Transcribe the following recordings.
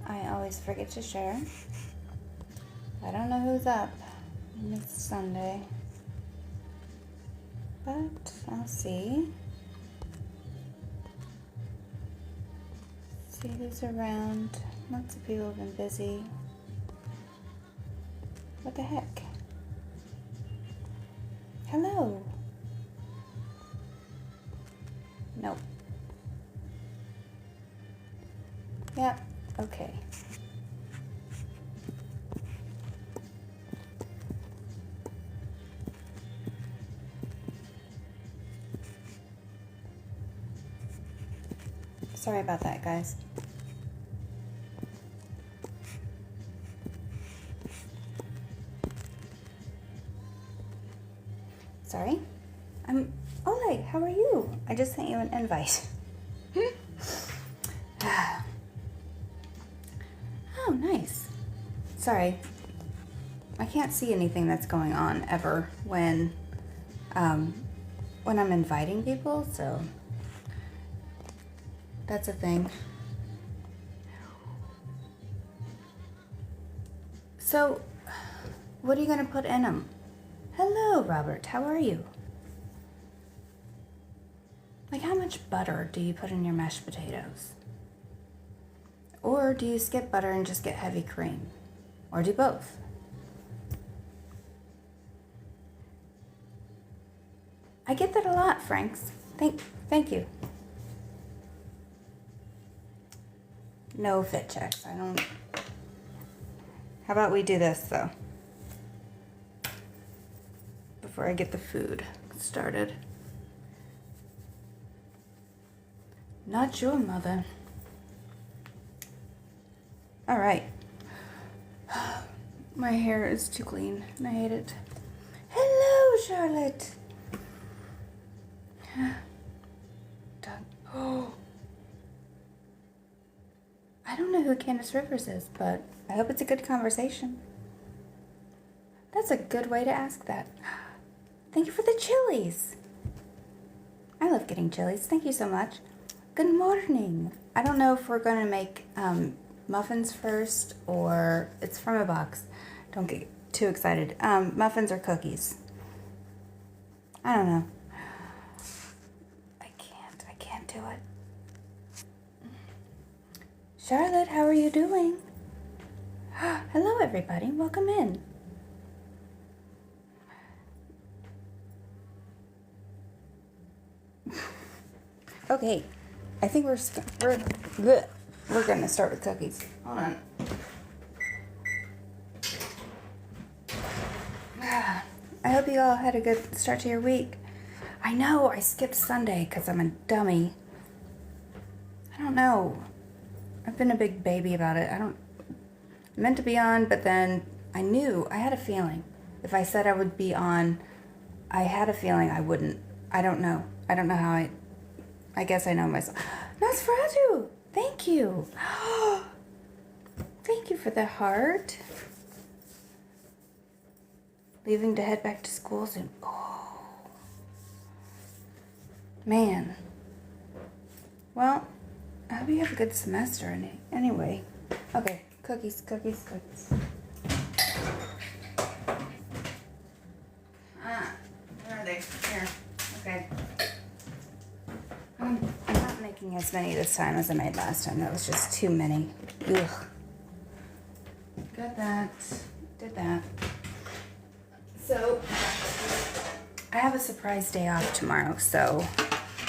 I always forget to share. I don't know who's up. It's Sunday. But I'll see. See who's around. Lots of people have been busy. What the heck? Hello. Nope. Yep. Okay. Sorry about that, guys. Sorry. Ole, how are you? I just sent you an invite. Oh, nice. Sorry. I can't see anything that's going on ever when I'm inviting people, so that's a thing. So, what are you going to put in them? Hello, Robert. How are you? Like, how much butter do you put in your mashed potatoes? Or do you skip butter and just get heavy cream? Or do both? I get that a lot, Franks. Thank you. No fit checks. I don't... How about we do this, though? Before I get the food started. Not your mother. All right. My hair is too clean and I hate it. Hello, Charlotte. Done. Oh. I don't know who Candace Rivers is, but I hope it's a good conversation. That's a good way to ask that. Thank you for the chilies. I love getting chilies. Thank you so much. Good morning. I don't know if we're going to make muffins first or it's from a box. Don't get too excited. Muffins or cookies. I don't know. I can't do it. Charlotte, how are you doing? Hello, everybody. Welcome in. Okay, I think we're gonna start with cookies. Hold on. I hope you all had a good start to your week. I know I skipped Sunday because I'm a dummy. I don't know. I've been a big baby about it. I meant to be on, but then I had a feeling. If I said I would be on, I had a feeling I wouldn't. I don't know how I guess I know myself. Nosferatu! Thank you. Thank you for the heart. Leaving to head back to school soon. Oh. Man. Well, I hope you have a good semester anyway. Okay, cookies. Where are they? Here. Okay. I'm not making as many this time as I made last time. That was just too many. Ugh. Got that. Did that. So, I have a surprise day off tomorrow, so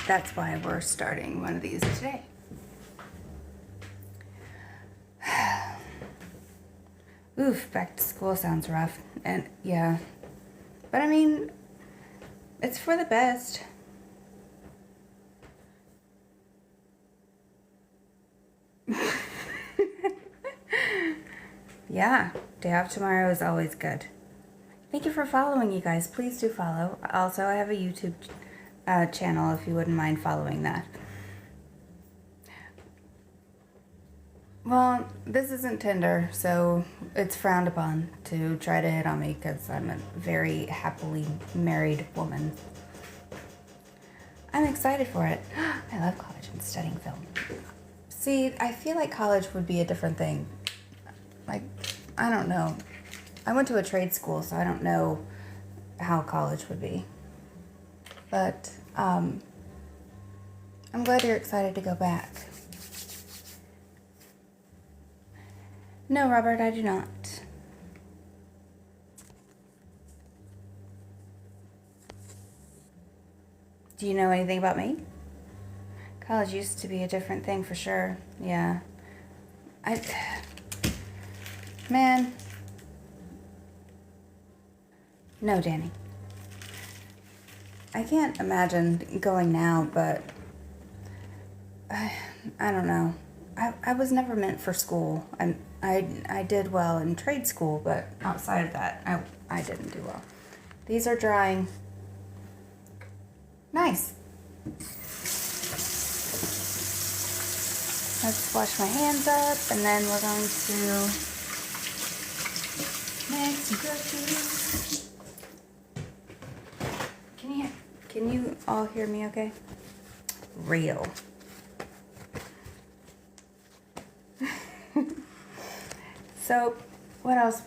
that's why we're starting one of these today. Oof, back to school sounds rough. And yeah. But I mean, it's for the best. Yeah, day off tomorrow is always good. Thank you for following, you guys. Please do follow. Also, I have a YouTube channel if you wouldn't mind following that. Well, this isn't Tinder, so it's frowned upon to try to hit on me because I'm a very happily married woman. I'm excited for it. I love college and studying film. See, I feel like college would be a different thing. Like, I don't know. I went to a trade school, so I don't know how college would be. But I'm glad you're excited to go back. No, Robert, I do not. Do you know anything about me? College used to be a different thing for sure. Yeah. Man. No, Danny. I can't imagine going now, but I don't know. I was never meant for school. I did well in trade school, but outside of that, I didn't do well. These are drying. Nice. Let's wash my hands up, and then we're going to make some cookies. Can you all hear me okay? Real. So, what else?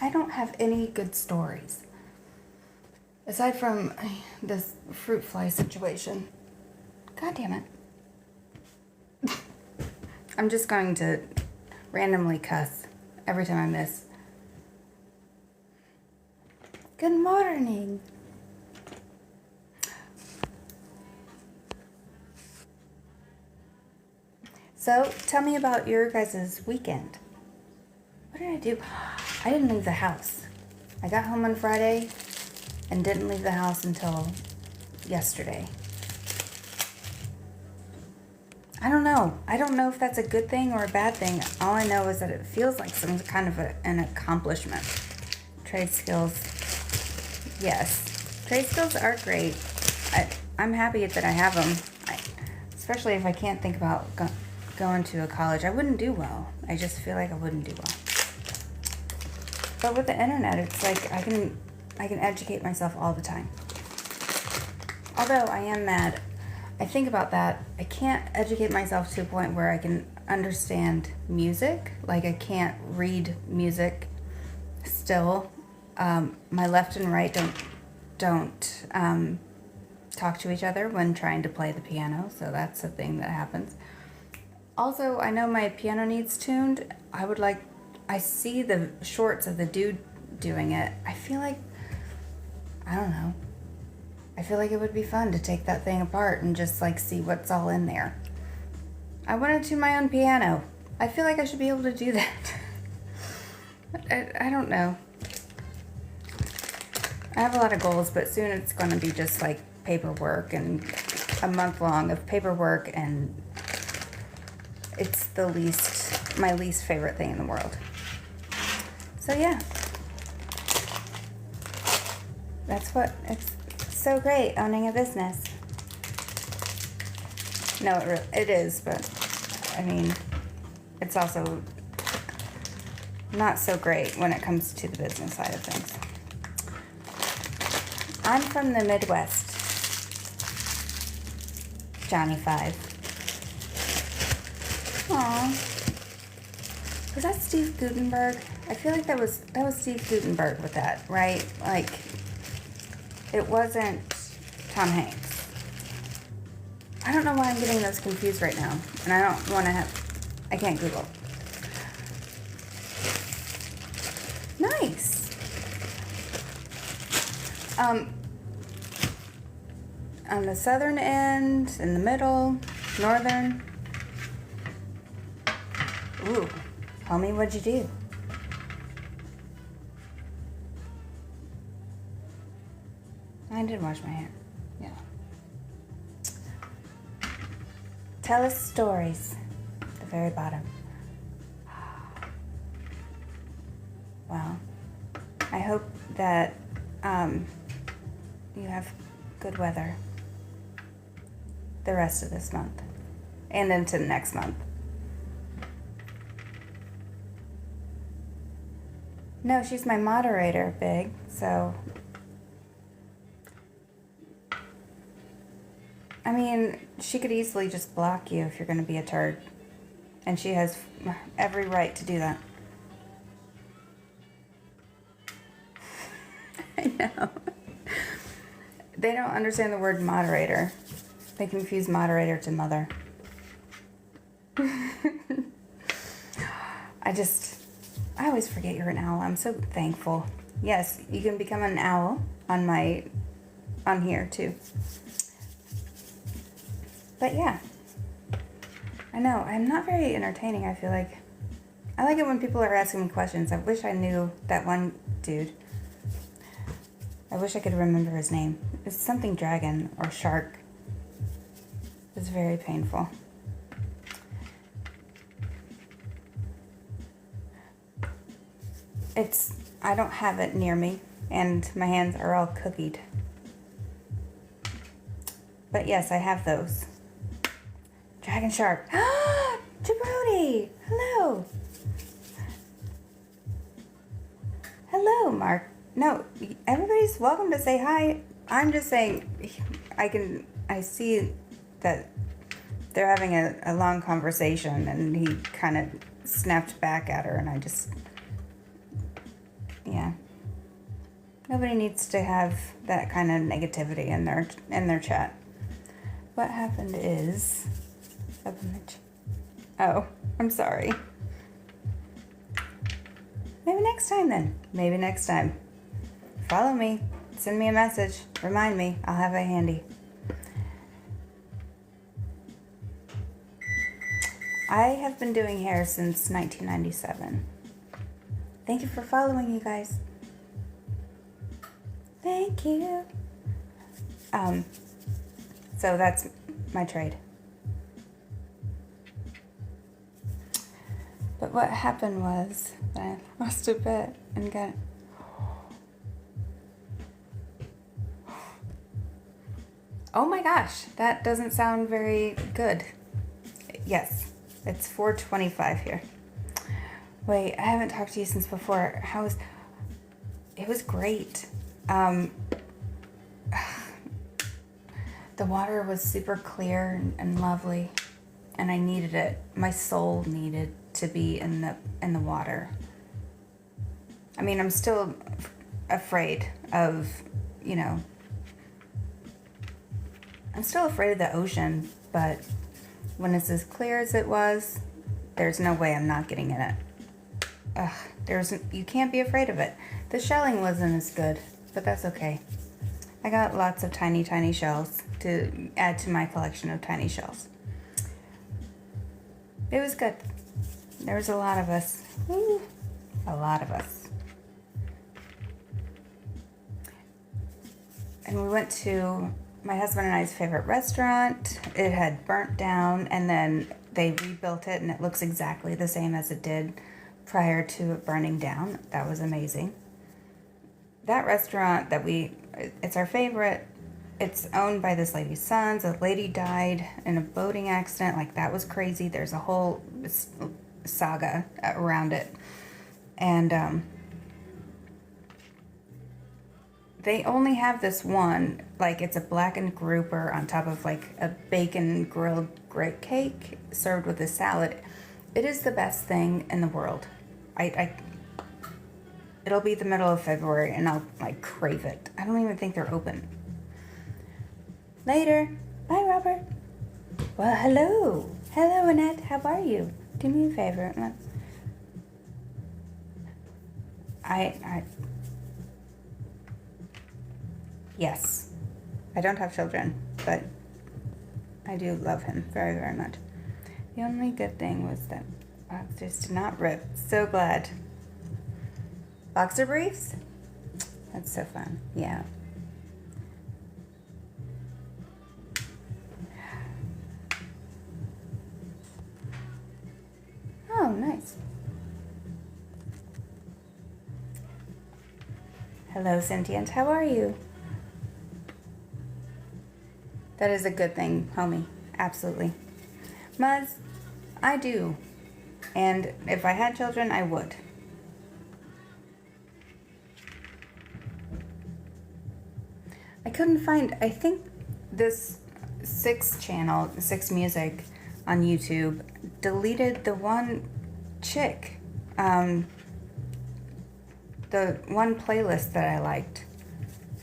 I don't have any good stories. Aside from this fruit fly situation. God damn it. I'm just going to randomly cuss every time I miss. Good morning. So, tell me about your guys' weekend. What did I do? I didn't leave the house. I got home on Friday and didn't leave the house until yesterday. I don't know. I don't know if that's a good thing or a bad thing. All I know is that it feels like some kind of an accomplishment. Trade skills. Yes. Trade skills are great. I'm happy that I have them. Especially if I can't think about going to a college. I wouldn't do well. I just feel like I wouldn't do well. But with the internet, it's like I can educate myself all the time. Although I am mad. I think about that. I can't educate myself to a point where I can understand music. Like I can't read music still. My left and right don't talk to each other when trying to play the piano, so that's a thing that happens. Also, I know my piano needs tuned. I see the shorts of the dude doing it. I feel like it would be fun to take that thing apart and just like see what's all in there. I want to tune my own piano. I feel like I should be able to do that. I don't know. I have a lot of goals, but soon it's going to be just like paperwork and a month long of paperwork, and it's my least favorite thing in the world. So yeah. It's so great owning a business. No, it is, but I mean, it's also not so great when it comes to the business side of things. I'm from the Midwest. Johnny 5. Aww. Was that Steve Guttenberg? I feel like that was Steve Guttenberg with that, right? Like, it wasn't Tom Hanks. I don't know why I'm getting those confused right now. And I don't want to I can't Google. Nice. On the southern end, in the middle, northern. Ooh, homie, what'd you do? I did wash my hair. Yeah. Tell us stories. At the very bottom. Well, I hope that you have good weather the rest of this month and into next month. No, she's my moderator, Big, so I mean, she could easily just block you if you're going to be a turd. And she has every right to do that. I know. They don't understand the word moderator. They confuse moderator to mother. I always forget you're an owl. I'm so thankful. Yes, you can become an owl on here too. But yeah, I know, I'm not very entertaining, I feel like. I like it when people are asking me questions. I wish I knew that one dude. I wish I could remember his name. It's something dragon or shark. It's very painful. I don't have it near me, and my hands are all cookied. But yes, I have those. Dragon shark. Jabroni! Hello! Hello, Mark. No, everybody's welcome to say hi. I'm just saying, I see that they're having a long conversation, and he kind of snapped back at her, and I just, yeah. Nobody needs to have that kind of negativity in their chat. What happened is, oh, I'm sorry. Maybe next time then. Maybe next time. Follow me. Send me a message. Remind me. I'll have it handy. I have been doing hair since 1997. Thank you for following, you guys. Thank you. So that's my trade. But what happened was that I lost a bet and got... Oh my gosh, that doesn't sound very good. Yes, it's 4:25 here. Wait, I haven't talked to you since before. It was great. The water was super clear and lovely, and I needed it. My soul needed to be in the water. I mean, I'm still afraid of, I'm still afraid of the ocean, but when it's as clear as it was, there's no way I'm not getting in it. You can't be afraid of it. The shelling wasn't as good, but that's okay. I got lots of tiny, tiny shells to add to my collection of tiny shells. It was good. There was a lot of us. Woo, a lot of us. And we went to my husband and I's favorite restaurant. It had burnt down, and then they rebuilt it, and it looks exactly the same as it did prior to it burning down. That was amazing. That restaurant it's our favorite. It's owned by this lady's sons. A lady died in a boating accident. Like, that was crazy. There's a whole saga around it. And they only have this one. Like, it's a blackened grouper on top of, like, a bacon grilled grape cake served with a salad. It is the best thing in the world. It'll be the middle of February, and I'll, like, crave it. I don't even think they're open. Later. Bye, Robert. Well, hello. Hello, Annette. How are you? Do me a favor. Yes. I don't have children, but I do love him very, very much. The only good thing was that boxers did not rip. So glad. Boxer briefs? That's so fun. Yeah. Oh, nice. Hello, Sentient. How are you? That is a good thing, homie. Absolutely. Muzz, I do. And if I had children, I would. I couldn't find, I think this Six Music on YouTube deleted the one chick, the one playlist that I liked.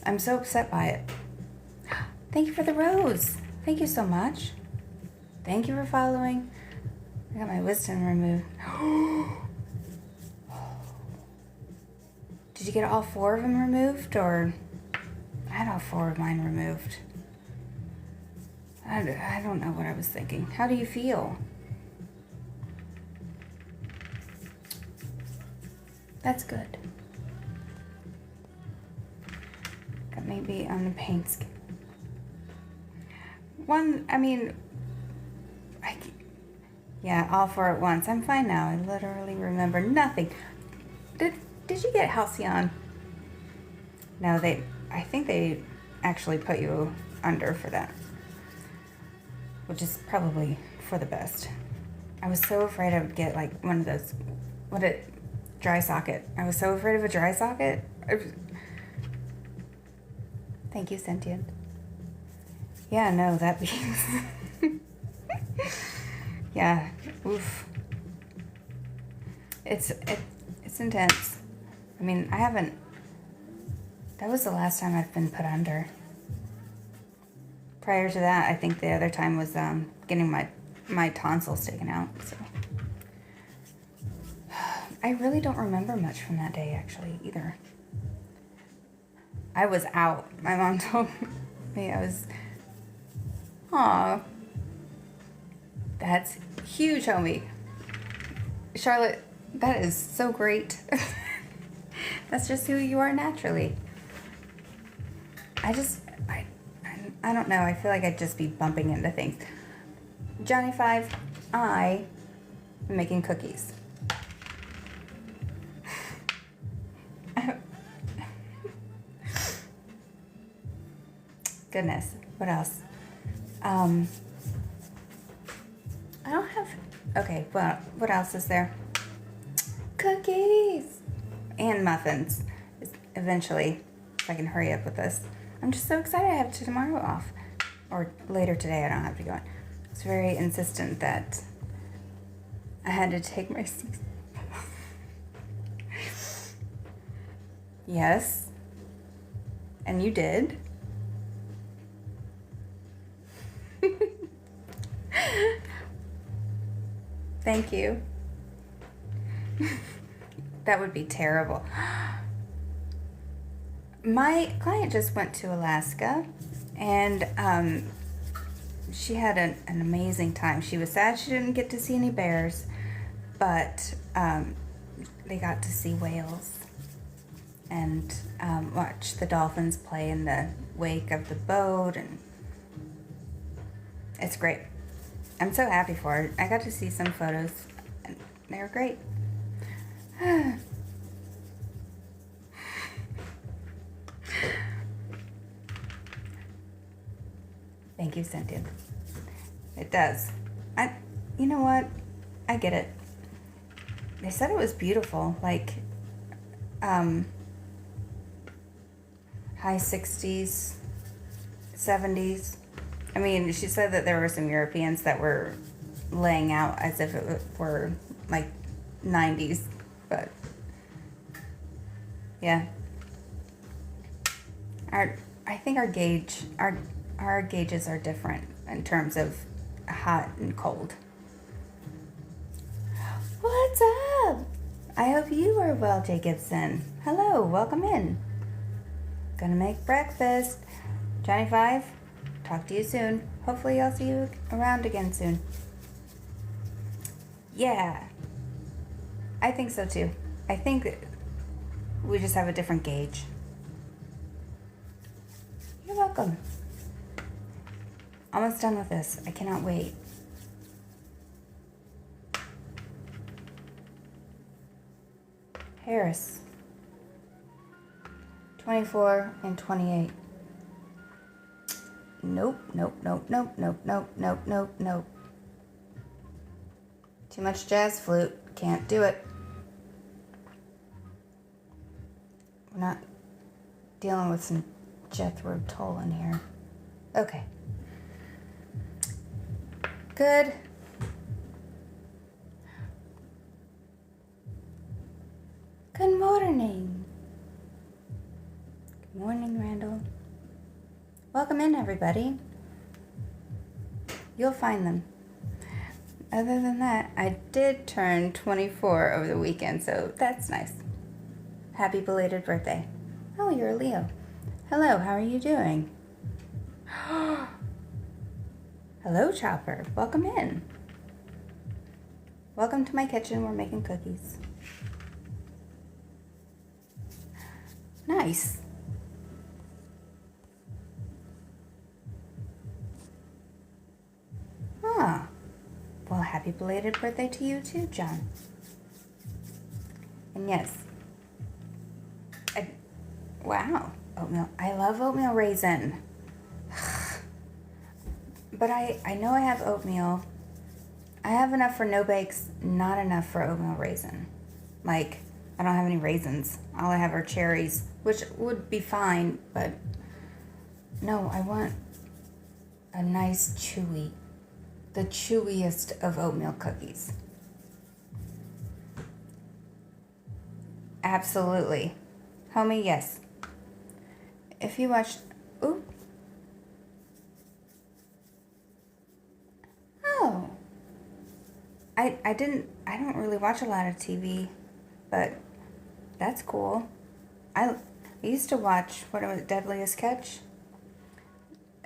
I'm so upset by it. Thank you for the rose. Thank you so much. Thank you for following. I got my wisdom removed. Did you get all 4 of them removed, or? I had all 4 of mine removed. I don't know what I was thinking. How do you feel? That's good. Got maybe on the paint scheme. Yeah, all 4 at once. I'm fine now. I literally remember nothing. Did you get Halcyon? No, I think they actually put you under for that. Which is probably for the best. I was so afraid I would get like one of those, dry socket. I was so afraid of a dry socket. Thank you, Sentient. Yeah, no, that means, yeah, oof. It's intense. I mean, that was the last time I've been put under. Prior to that, I think the other time was getting my tonsils taken out. So I really don't remember much from that day, actually, either. I was out. My mom told me I was. Aw, that's huge, homie. Charlotte, that is so great. That's just who you are naturally. I don't know. I feel like I'd just be bumping into things. Johnny 5, I am making cookies. Goodness. What else? I don't have... Okay, well, what else is there? Cookies! And muffins. Eventually, if I can hurry up with this. I'm just so excited I have tomorrow off. Or later today, I don't have to go on. It's very insistent that I had to take my... Yes. And you did. Thank you. That would be terrible. My client just went to Alaska, and she had an amazing time. She was sad she didn't get to see any bears, but they got to see whales and watch the dolphins play in the wake of the boat, and it's great. I'm so happy for her. I got to see some photos, and they were great. Thank you, Cynthia. It does. You know what? I get it. They said it was beautiful, like, high 60s, 70s. I mean, she said that there were some Europeans that were laying out as if it were, like, 90s, but, yeah. I think our gauges are different in terms of hot and cold. What's up? I hope you are well, Jay Gibson. Hello, welcome in. Gonna make breakfast. Johnny 5, talk to you soon. Hopefully I'll see you around again soon. Yeah, I think so too. I think that we just have a different gauge. You're welcome. Almost done with this. I cannot wait. Harris. 24 and 28. Nope, nope, nope, nope, nope, nope, nope, nope, nope. Too much jazz flute. Can't do it. We're not dealing with some Jethro Tull in here. Okay. Good. Good morning. Good morning, Randall. Welcome in, everybody. You'll find them. Other than that, I did turn 24 over the weekend, so that's nice. Happy belated birthday. Oh, you're a Leo. Hello, how are you doing? Hello, Chopper. Welcome in. Welcome to my kitchen. We're making cookies. Nice. Ah. Well, happy belated birthday to you too, John. And yes. Wow. Oatmeal. I love oatmeal raisin. But I know I have oatmeal. I have enough for no bakes, not enough for oatmeal raisin. Like, I don't have any raisins. All I have are cherries, which would be fine, but no, I want a nice chewy, the chewiest of oatmeal cookies. Absolutely. Homie, yes. If you watched, ooh. Oh. I don't really watch a lot of TV, but that's cool. I used to watch, what was it, Deadliest Catch?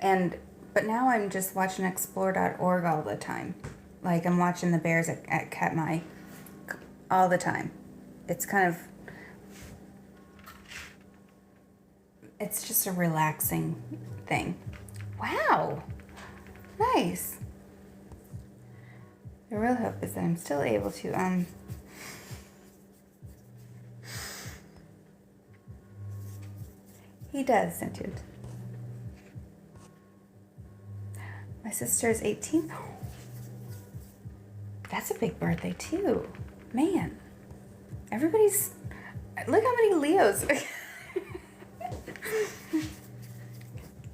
But now I'm just watching explore.org all the time. Like, I'm watching the bears at Katmai all the time. It's kind of, it's just a relaxing thing. Wow. Nice. The real hope is that I'm still able to, He does, sentient. My sister is 18. That's a big birthday, too. Man. Everybody's... Look how many Leos.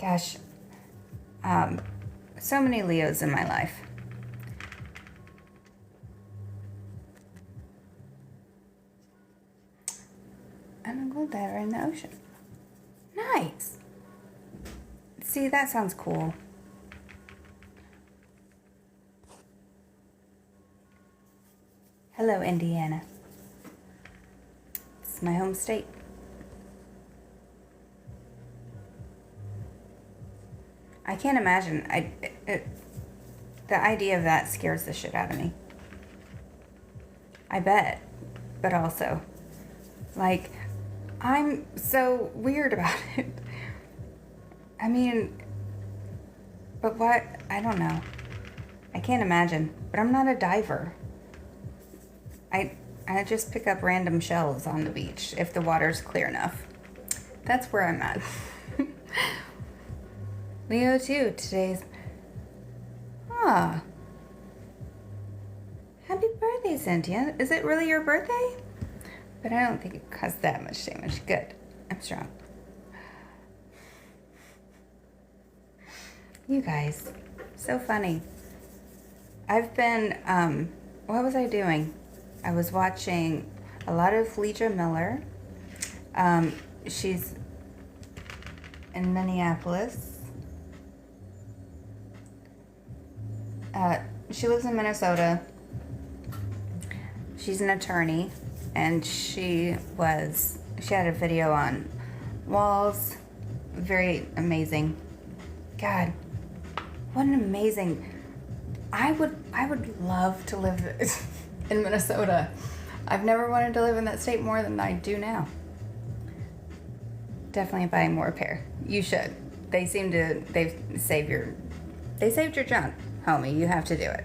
Gosh. So many Leos in my life. I'm a gold diver in the ocean. Nice. See, that sounds cool. Hello, Indiana. It's my home state. I can't imagine. The idea of that scares the shit out of me. I bet. But also, like, I'm so weird about it. I mean, but what? I don't know. I can't imagine. But I'm not a diver. I just pick up random shells on the beach if the water's clear enough. That's where I'm at. Leo too, today's... Ah. Happy birthday, Cynthia. Is it really your birthday? But I don't think it caused that much damage. Good. I'm strong. You guys. So funny. I've been, what was I doing? I was watching a lot of Leisha Miller. She's in Minneapolis. She lives in Minnesota. She's an attorney, and she had a video on walls. Very amazing. God, what an amazing... I would love to live in Minnesota. I've never wanted to live in that state more than I do now. Definitely buy more pair. You should. They saved your junk, homie. You have to do it.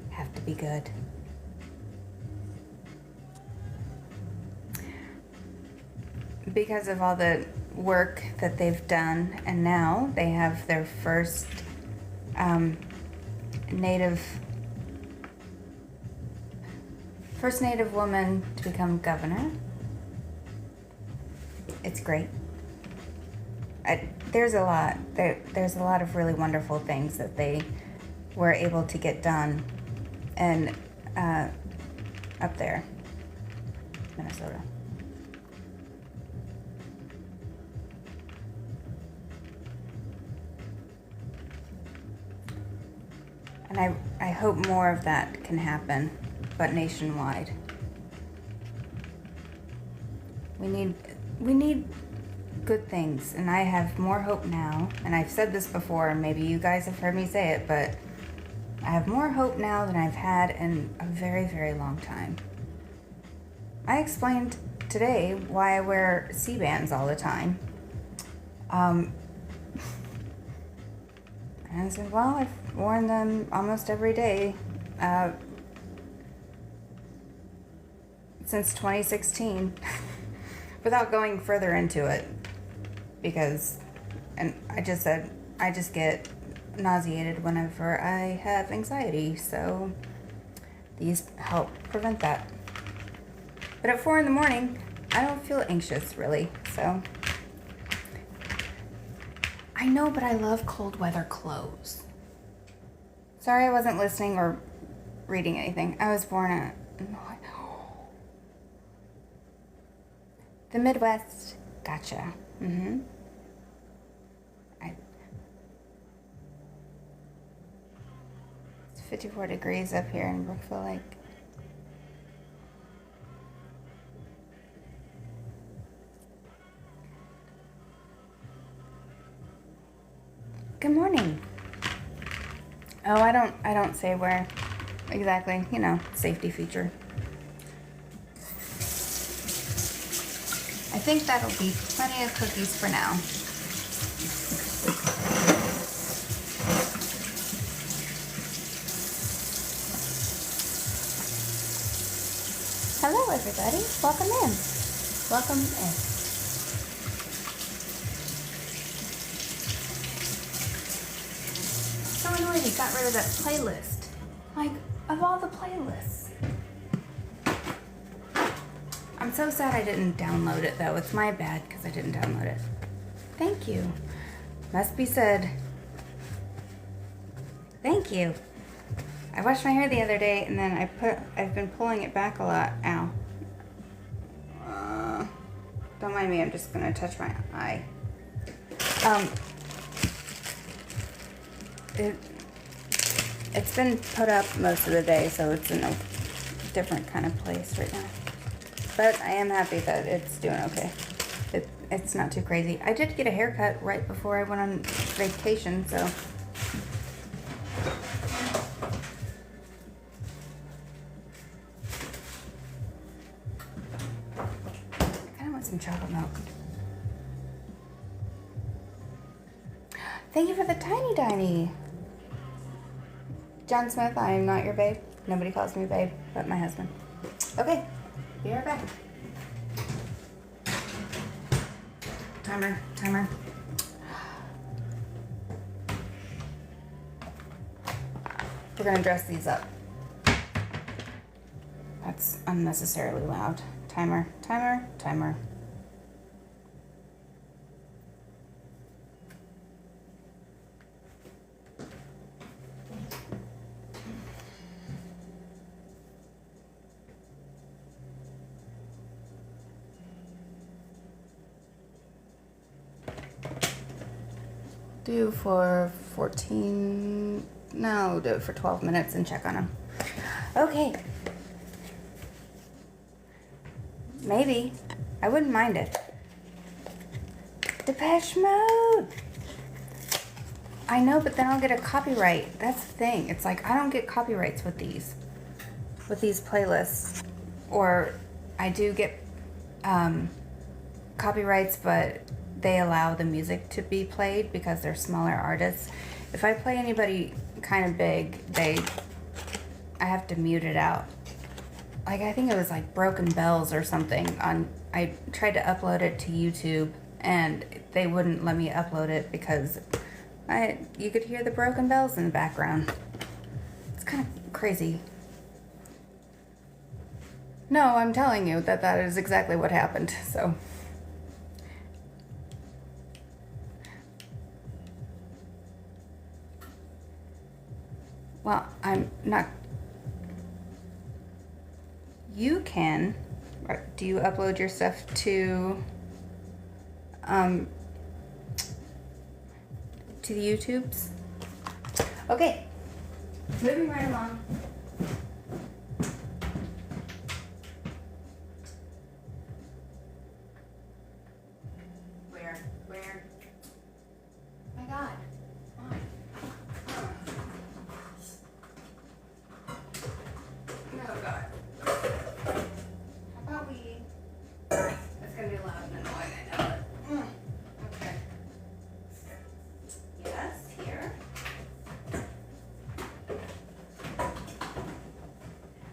Have to be good. Because of all the work that they've done, and now they have their first native woman to become governor. It's great. There's a lot. There's a lot of really wonderful things that they were able to get done, and up there, Minnesota. And I hope more of that can happen, but nationwide. We need good things, and I have more hope now, and I've said this before, and maybe you guys have heard me say it, but I have more hope now than I've had in a very, very long time. I explained today why I wear C-bands all the time. And I said, well, I've worn them almost every day since 2016 without going further into it, because, and I just said, I just get nauseated whenever I have anxiety, so these help prevent that. But at 4 in the morning, I don't feel anxious really, so. I know, but I love cold weather clothes. Sorry I wasn't listening or reading anything. I was born in the Midwest. Gotcha. Mm-hmm. It's 54 degrees up here in Brookville Lake. Good morning. Oh, I don't say where exactly, you know, safety feature. I think that'll be plenty of cookies for now. Hello everybody, welcome in. Welcome in. So annoyed he got rid of that playlist. Like, of all the playlists. I'm so sad I didn't download it though. It's my bad because I didn't download it. Thank you. Must be said. Thank you. I washed my hair the other day and then I've been pulling it back a lot. Ow. Don't mind me, I'm just gonna touch my eye. It's been put up most of the day, so it's in a different kind of place right now. But I am happy that it's doing okay. It's not too crazy. I did get a haircut right before I went on vacation, so. I kind of want some chocolate milk. Thank you for the tiny diny. John Smith, I am not your babe. Nobody calls me babe but my husband. Okay, be right back. Timer. We're gonna dress these up. That's unnecessarily loud. Timer. Do for 14, no, do it for 12 minutes and check on them. Okay. Maybe. I wouldn't mind it. Depeche Mode. I know, but then I'll get a copyright. That's the thing. It's like, I don't get copyrights with these playlists. Or I do get copyrights, but they allow the music to be played because they're smaller artists. If I play anybody kind of big, I have to mute it out. Like, I think it was like Broken Bells or something. I tried to upload it to YouTube and they wouldn't let me upload it because you could hear the Broken Bells in the background. It's kind of crazy. No, I'm telling you that is exactly what happened, so. Well, I'm not. You can. Do you upload your stuff to the YouTubes? Okay. Moving right along. Where? My God. Why? Oh God. How about we? It's gonna be loud and annoying, I know it. Okay. Yes, here.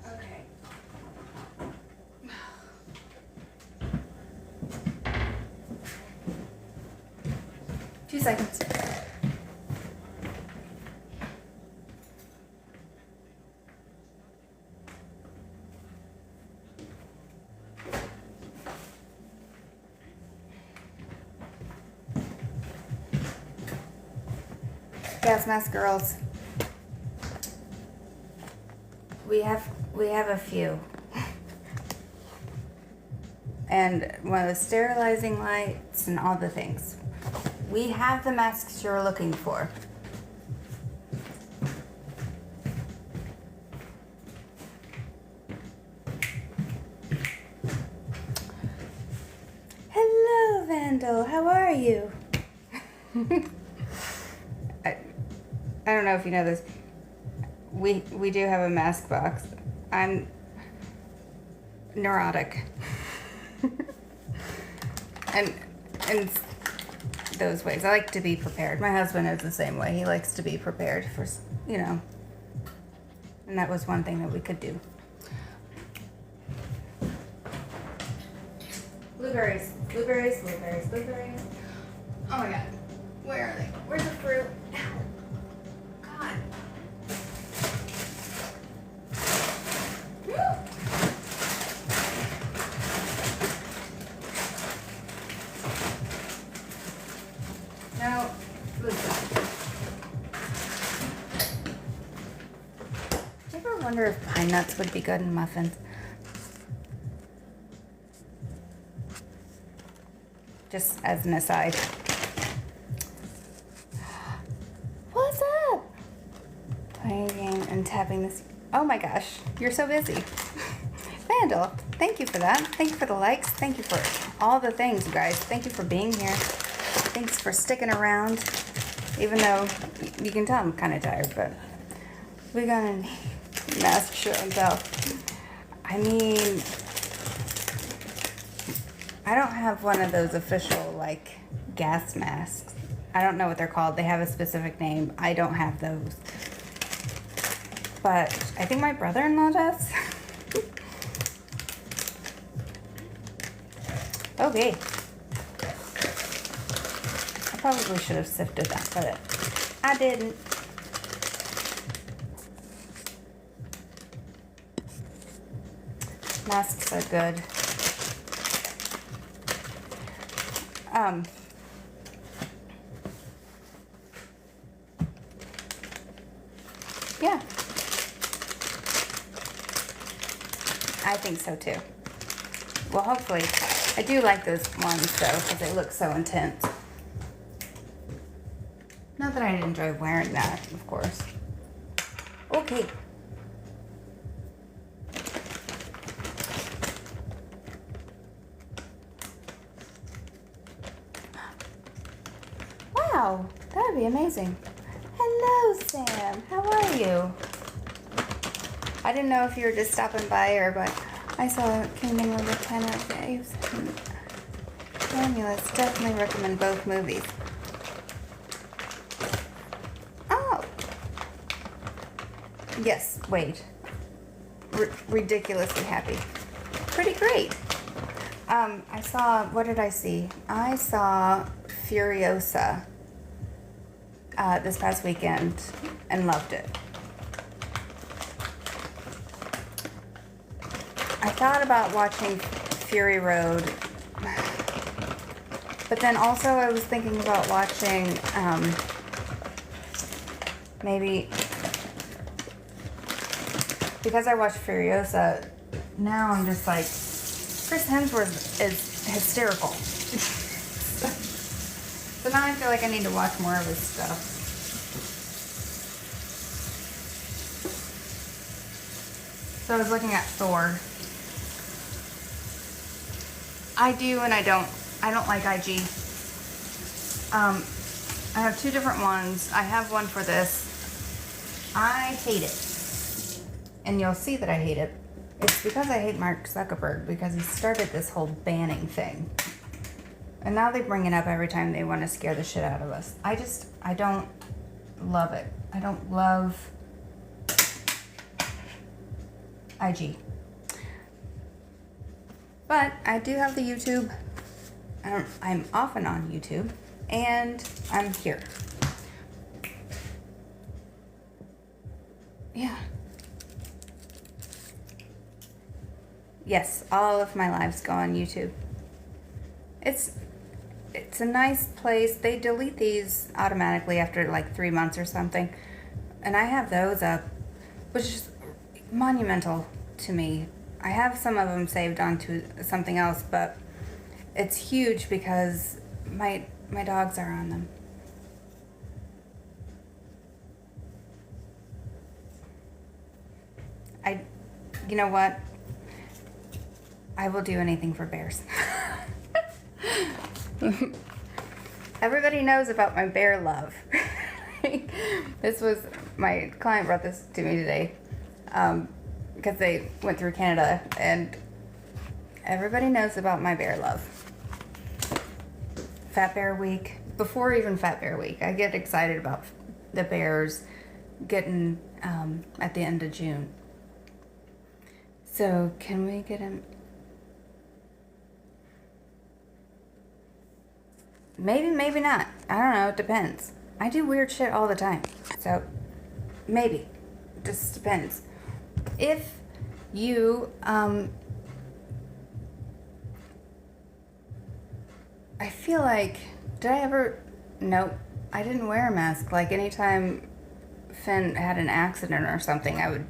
Okay. 2 seconds. Gas mask girls. We have a few. And one of the sterilizing lights and all the things. We have the masks you're looking for. Hello, Vandal. How are you? I don't know if you know this. We do have a mask box. I'm neurotic. and those ways. I like to be prepared. My husband is the same way. He likes to be prepared for, you know. And that was one thing that we could do. Blueberries. Blueberries, blueberries, blueberries. Oh my God. Where are they? Where's the fruit? Ow. God. No. Listen. Do you ever wonder if pine nuts would be good in muffins? Just as an aside. What's up? Playing a game and tapping this. Oh my gosh, you're so busy. Vandal, thank you for that. Thank you for the likes. Thank you for all the things, you guys. Thank you for being here. Thanks for sticking around. Even though you can tell I'm kind of tired, but we got a mask show and tell. I mean, I don't have one of those official, like, gas masks. I don't know what they're called. They have a specific name. I don't have those. But I think my brother-in-law does. Okay. I probably should have sifted that, but I didn't. Masks are good. Yeah. I think so too. Well, hopefully. I do like those ones though, because they look so intense. Not that I enjoy wearing that, of course. Okay. Wow, that would be amazing. Hello, Sam. How are you? I didn't know if you were just stopping by or what. I saw Kingdom of the Planet of the Apes and Romulus. Definitely recommend both movies. Oh. Yes, wait. Ridiculously happy. Pretty great. I saw, what did I see? I saw Furiosa this past weekend and loved it. I thought about watching Fury Road, but then also I was thinking about watching maybe because I watched Furiosa, now I'm just like, Chris Hemsworth is hysterical. So now I feel like I need to watch more of his stuff. So I was looking at Thor. I do and I don't. I don't like IG. I have two different ones. I have one for this. I hate it. And you'll see that I hate it. It's because I hate Mark Zuckerberg, because he started this whole banning thing. And now they bring it up every time they want to scare the shit out of us. I don't love it. I don't love IG. But I do have the YouTube. I'm often on YouTube. And I'm here. Yeah. Yes, all of my lives go on YouTube. It's a nice place. They delete these automatically after like 3 months or something. And I have those up, which is monumental to me. I have some of them saved onto something else, but it's huge because my dogs are on them. You know what? I will do anything for bears. Everybody knows about my bear love. My client brought this to me today because they went through Canada, and everybody knows about my bear love. Fat Bear Week, before even Fat Bear Week, I get excited about the bears getting at the end of June. So can we get him? Maybe, maybe not. I don't know. It depends. I do weird shit all the time. So maybe. It just depends. If you, I feel like, did I ever, nope, I didn't wear a mask. Like anytime Finn had an accident or something, I would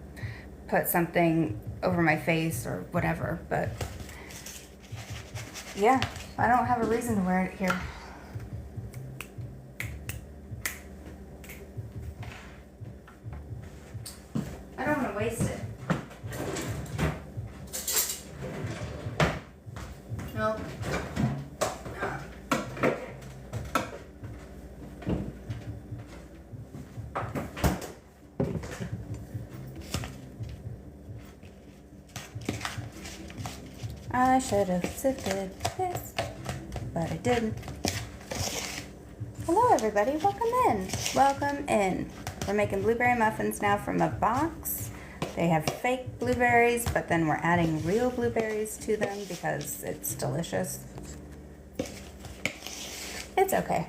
put something over my face or whatever. But yeah, I don't have a reason to wear it here. I don't want to waste it. Nope. I should have sifted this, but I didn't. Hello everybody, welcome in. Welcome in. We're making blueberry muffins now from a box. They have fake blueberries, but then we're adding real blueberries to them because it's delicious. It's okay.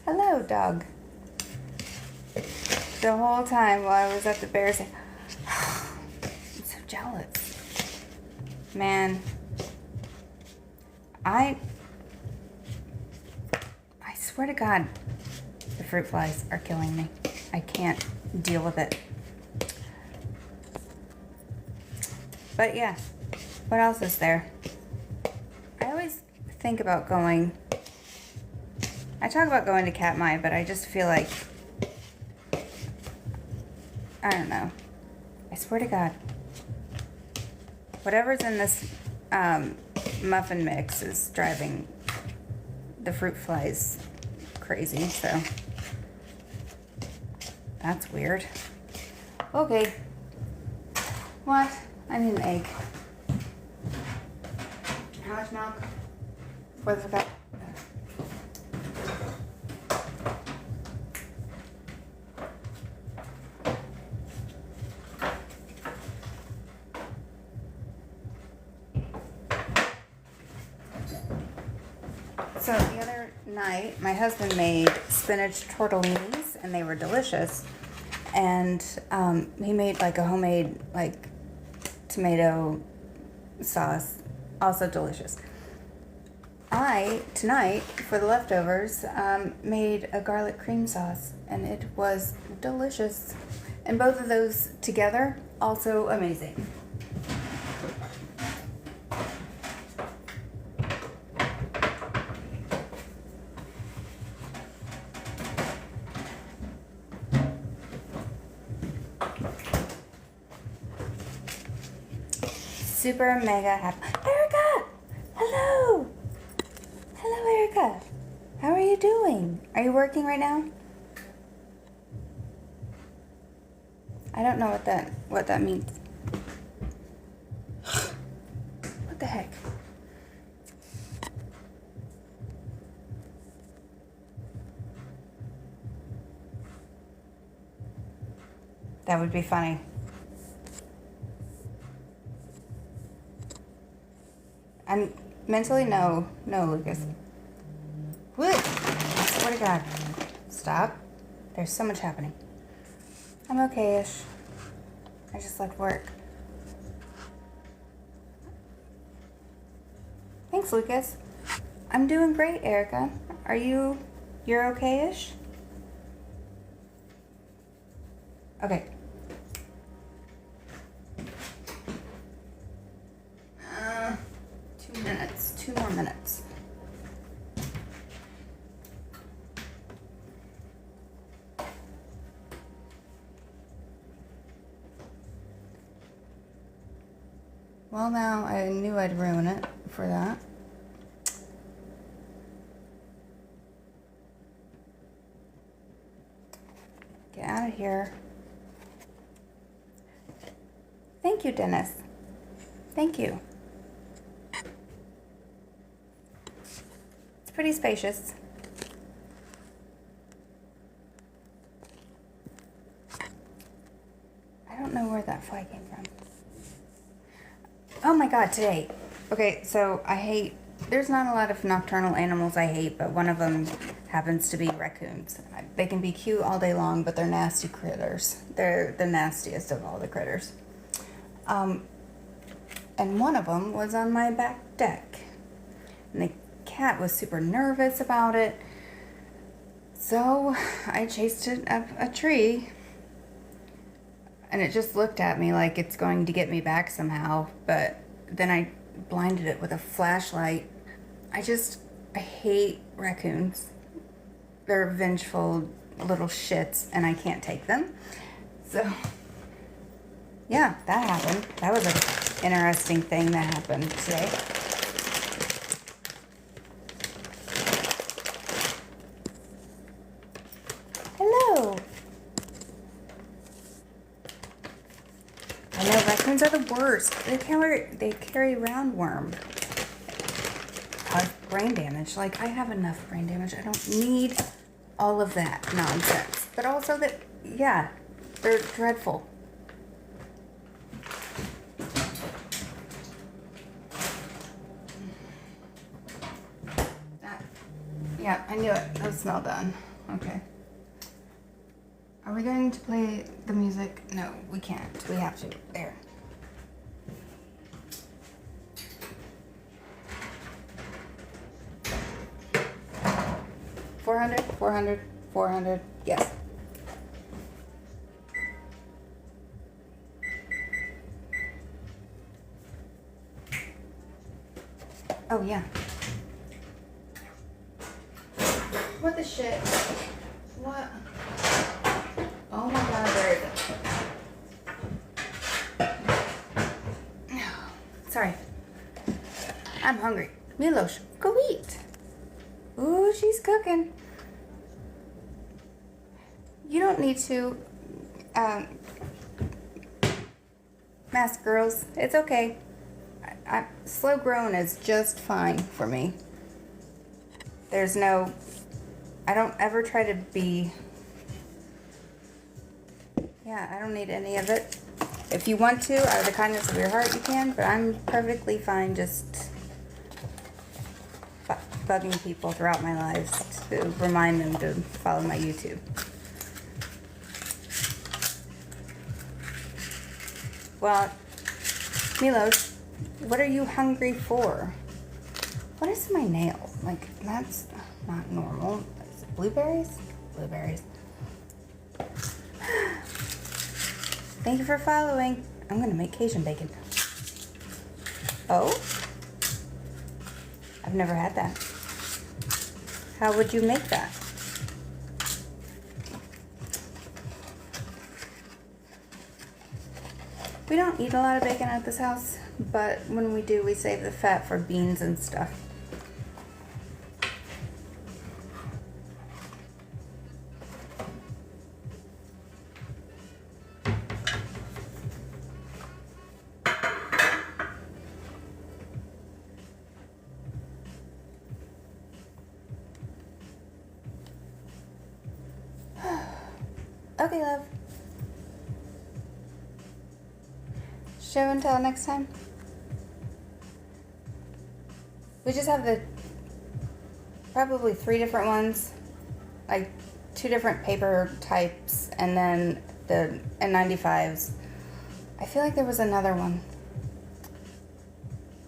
Hello, dog. The whole time while I was at the Bears, I'm so jealous. Man, I swear to God, the fruit flies are killing me. I can't deal with it. But yeah, what else is there? I always think about going. I talk about going to Katmai, but I just feel like, I don't know. I swear to God, whatever's in this muffin mix is driving the fruit flies crazy, so that's weird. Okay. What? I need an egg. How much milk? For the cup? So the other night, my husband made spinach tortellinis, and they were delicious. And he made like a homemade like tomato sauce, also delicious. I, tonight, for the leftovers, made a garlic cream sauce, and it was delicious. And both of those together, also amazing. Super mega happy. Erica! Hello! Hello, Erica. How are you doing? Are you working right now? I don't know what that means. What the heck? That would be funny. I'm mentally no, Lucas. What? I swear to God. Stop. There's so much happening. I'm okay-ish. I just left work. Thanks, Lucas. I'm doing great, Erica. You're okay-ish? Okay. 2 minutes. 2 more minutes. Well, now I knew I'd ruin it for that. Get out of here. Thank you, Dennis. Thank you. It's pretty spacious. I don't know where that fly came from. Oh my God, today. Okay, so there's not a lot of nocturnal animals I hate, but one of them happens to be raccoons. They can be cute all day long, but they're nasty critters. They're the nastiest of all the critters. And one of them was on my back deck. And the cat was super nervous about it. So I chased it up a tree. And it just looked at me like it's going to get me back somehow. But then I blinded it with a flashlight. I hate raccoons. They're vengeful little shits and I can't take them. So, yeah, that happened. That was an interesting thing that happened today. Hello. I know, raccoons are the worst. They carry roundworm. Cause brain damage. Like, I have enough brain damage. I don't need all of that nonsense. But also that, yeah, they're dreadful. Yeah, I knew it. That smell done. Okay. Are we going to play the music? No, we can't. We have to. There. $400. Yes. Oh, yeah. What the shit? What? Oh my God, where is it? Sorry. I'm hungry. Milos, go eat. Ooh, she's cooking. You don't need to, mask girls. It's okay. Slow grown is just fine for me. There's no, I don't ever try to be, yeah, I don't need any of it. If you want to, out of the kindness of your heart, you can, but I'm perfectly fine just bugging people throughout my lives to remind them to follow my YouTube. Well, Milos, what are you hungry for? What is my nail? Like, that's not normal. Is it blueberries? Blueberries. Thank you for following. I'm gonna make Cajun bacon. Oh? I've never had that. How would you make that? We don't eat a lot of bacon at this house, but when we do, we save the fat for beans and stuff. Okay, love. Show and tell next time. We just have probably 3 different ones, like 2 different paper types, and then the N95s. I feel like there was another one.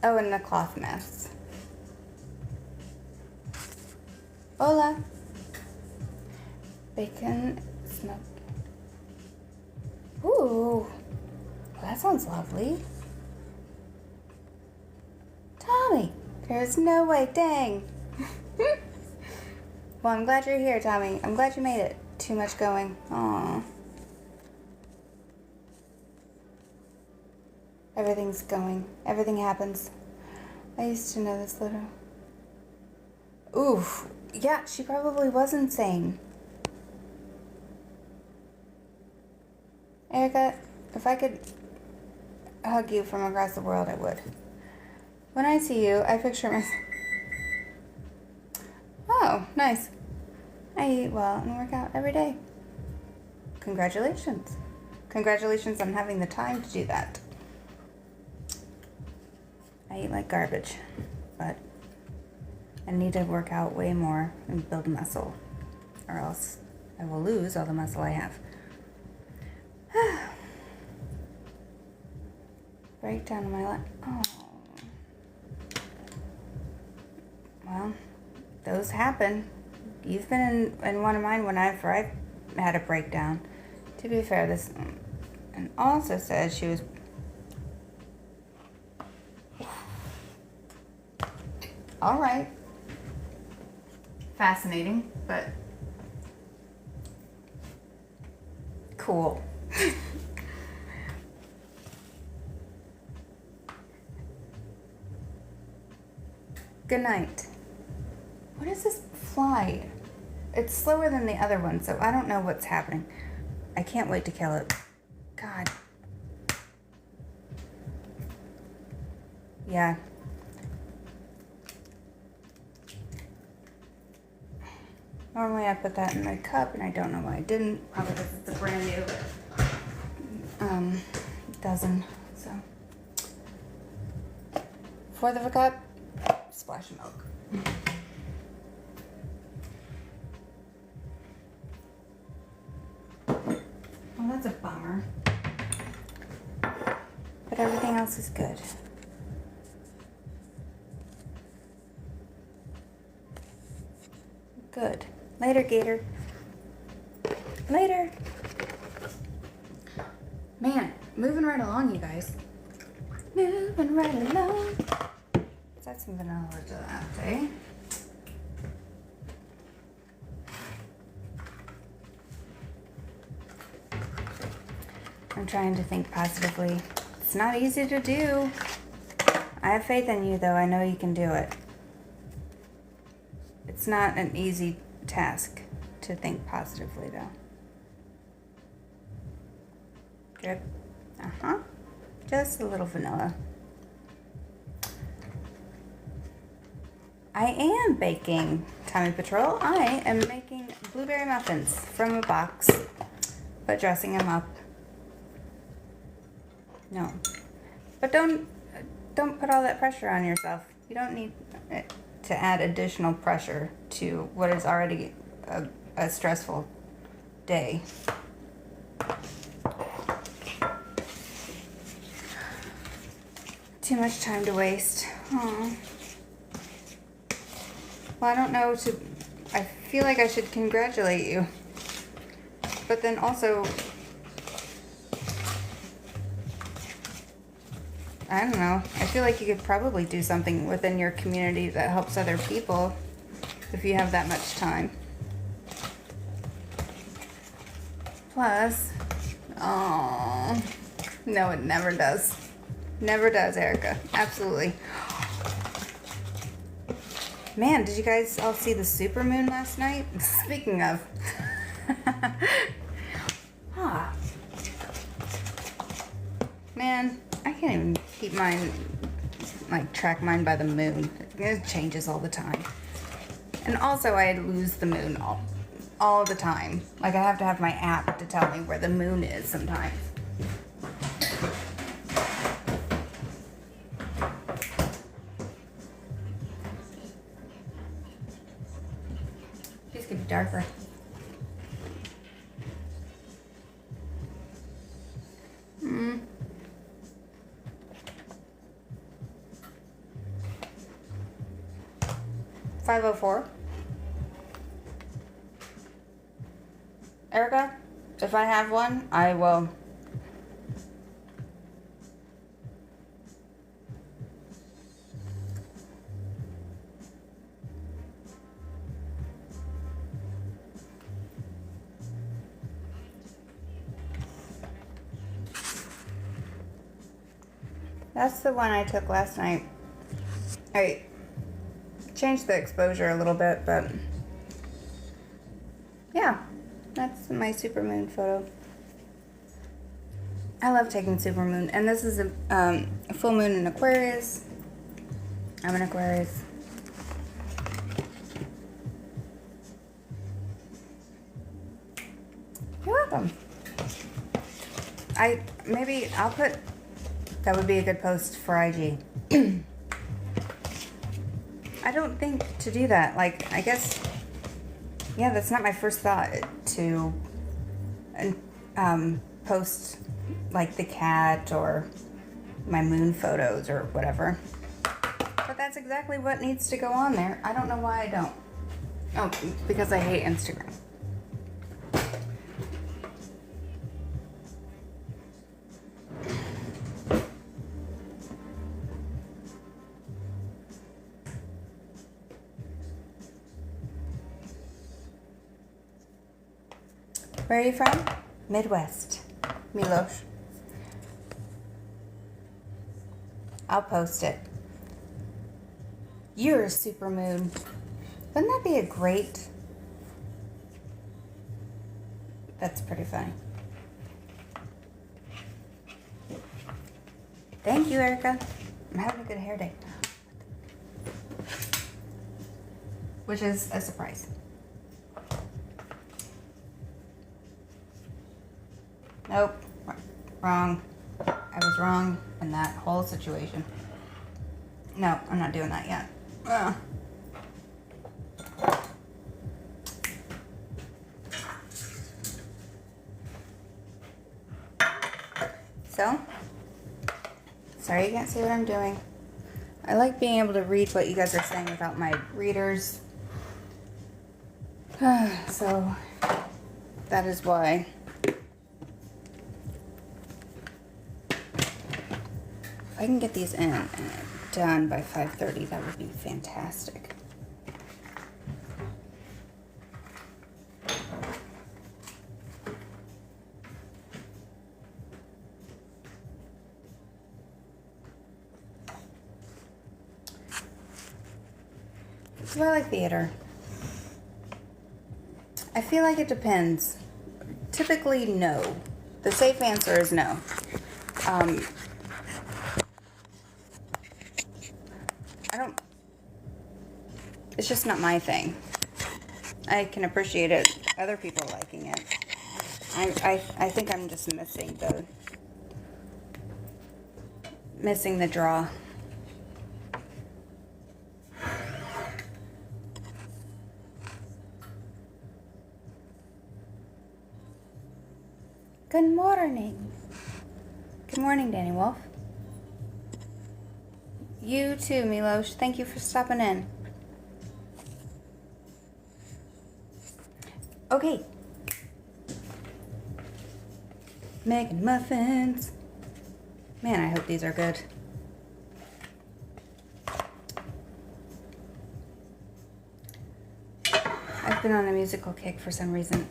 Oh, and the cloth masks. Hola. Bacon smoked. Ooh, that sounds lovely. Tommy, there's no way, dang. Well, I'm glad you're here, Tommy. I'm glad you made it. Too much going. Aw. Everything's going. Everything happens. I used to know this little. Oof. Yeah, she probably was insane. Erica, if I could hug you from across the world, I would. When I see you, I picture myself. Oh, nice. I eat well and work out every day. Congratulations. Congratulations on having the time to do that. I eat like garbage, but I need to work out way more and build muscle, or else I will lose all the muscle I have. Breakdown in my life. Oh. Well, those happen. You've been in one of mine whenever I've had a breakdown. To be fair, this and also says she was. All right. Fascinating, but cool. Good night. What is this fly? It's slower than the other one, so I don't know what's happening. I can't wait to kill it. God. Yeah. Normally I put that in my cup, and I don't know why I didn't. Probably because it's a brand new dozen. So, 1/4 of a cup, splash of milk. Well, that's a bummer. But everything else is good. Good. Later, Gator. Later. Man, moving right along, you guys. Moving right along. Let's add some vanilla to that, eh? I'm trying to think positively. It's not easy to do. I have faith in you, though. I know you can do it. It's not an easy task to think positively, though. Drip. Uh-huh. Just a little vanilla. I am baking, Tommy Patrol. I am making blueberry muffins from a box, but dressing them up. No. But don't put all that pressure on yourself. You don't need to add additional pressure to what is already a stressful day. Too much time to waste. Aww. Well, I don't know I feel like I should congratulate you. But then also, I don't know. I feel like you could probably do something within your community that helps other people if you have that much time. Plus, oh, no, it never does. Never does, Erica. Absolutely. Man, did you guys all see the supermoon last night? Speaking of. Huh. Man, I can't even keep mine, like track mine by the moon. It changes all the time. And also I lose the moon all the time. Like I have to have my app to tell me where the moon is sometimes. These could be darker. Hmm. 504. Erica, if I have one, I will. That's the one I took last night. I changed the exposure a little bit, but yeah, that's my supermoon photo. I love taking supermoon, and this is a full moon in Aquarius. I'm an Aquarius. You're welcome. Maybe I'll put, that would be a good post for IG. I don't think to do that. Like, I guess, yeah, that's not my first thought to post like the cat or my moon photos or whatever. But that's exactly what needs to go on there. I don't know why I don't. Oh, because I hate Instagram. Where are you from? Midwest. Milos. I'll post it. You're a supermoon. Wouldn't that be a great... That's pretty funny. Thank you, Erica. I'm having a good hair day. Which is a surprise. Nope. Wrong. I was wrong in that whole situation. No, I'm not doing that yet. Ugh. So, sorry you can't see what I'm doing. I like being able to read what you guys are saying without my readers. So, that is why. If I can get these in and done by 5:30, that would be fantastic. Do I like theater? I feel like it depends. Typically, no. The safe answer is no. It's just not my thing. I can appreciate it, other people liking it. I think I'm just missing the draw. Good morning. Good morning, Danny Wolf. You too, Milos. Thank you for stopping in. Okay. Making muffins. Man, I hope these are good. I've been on a musical kick for some reason.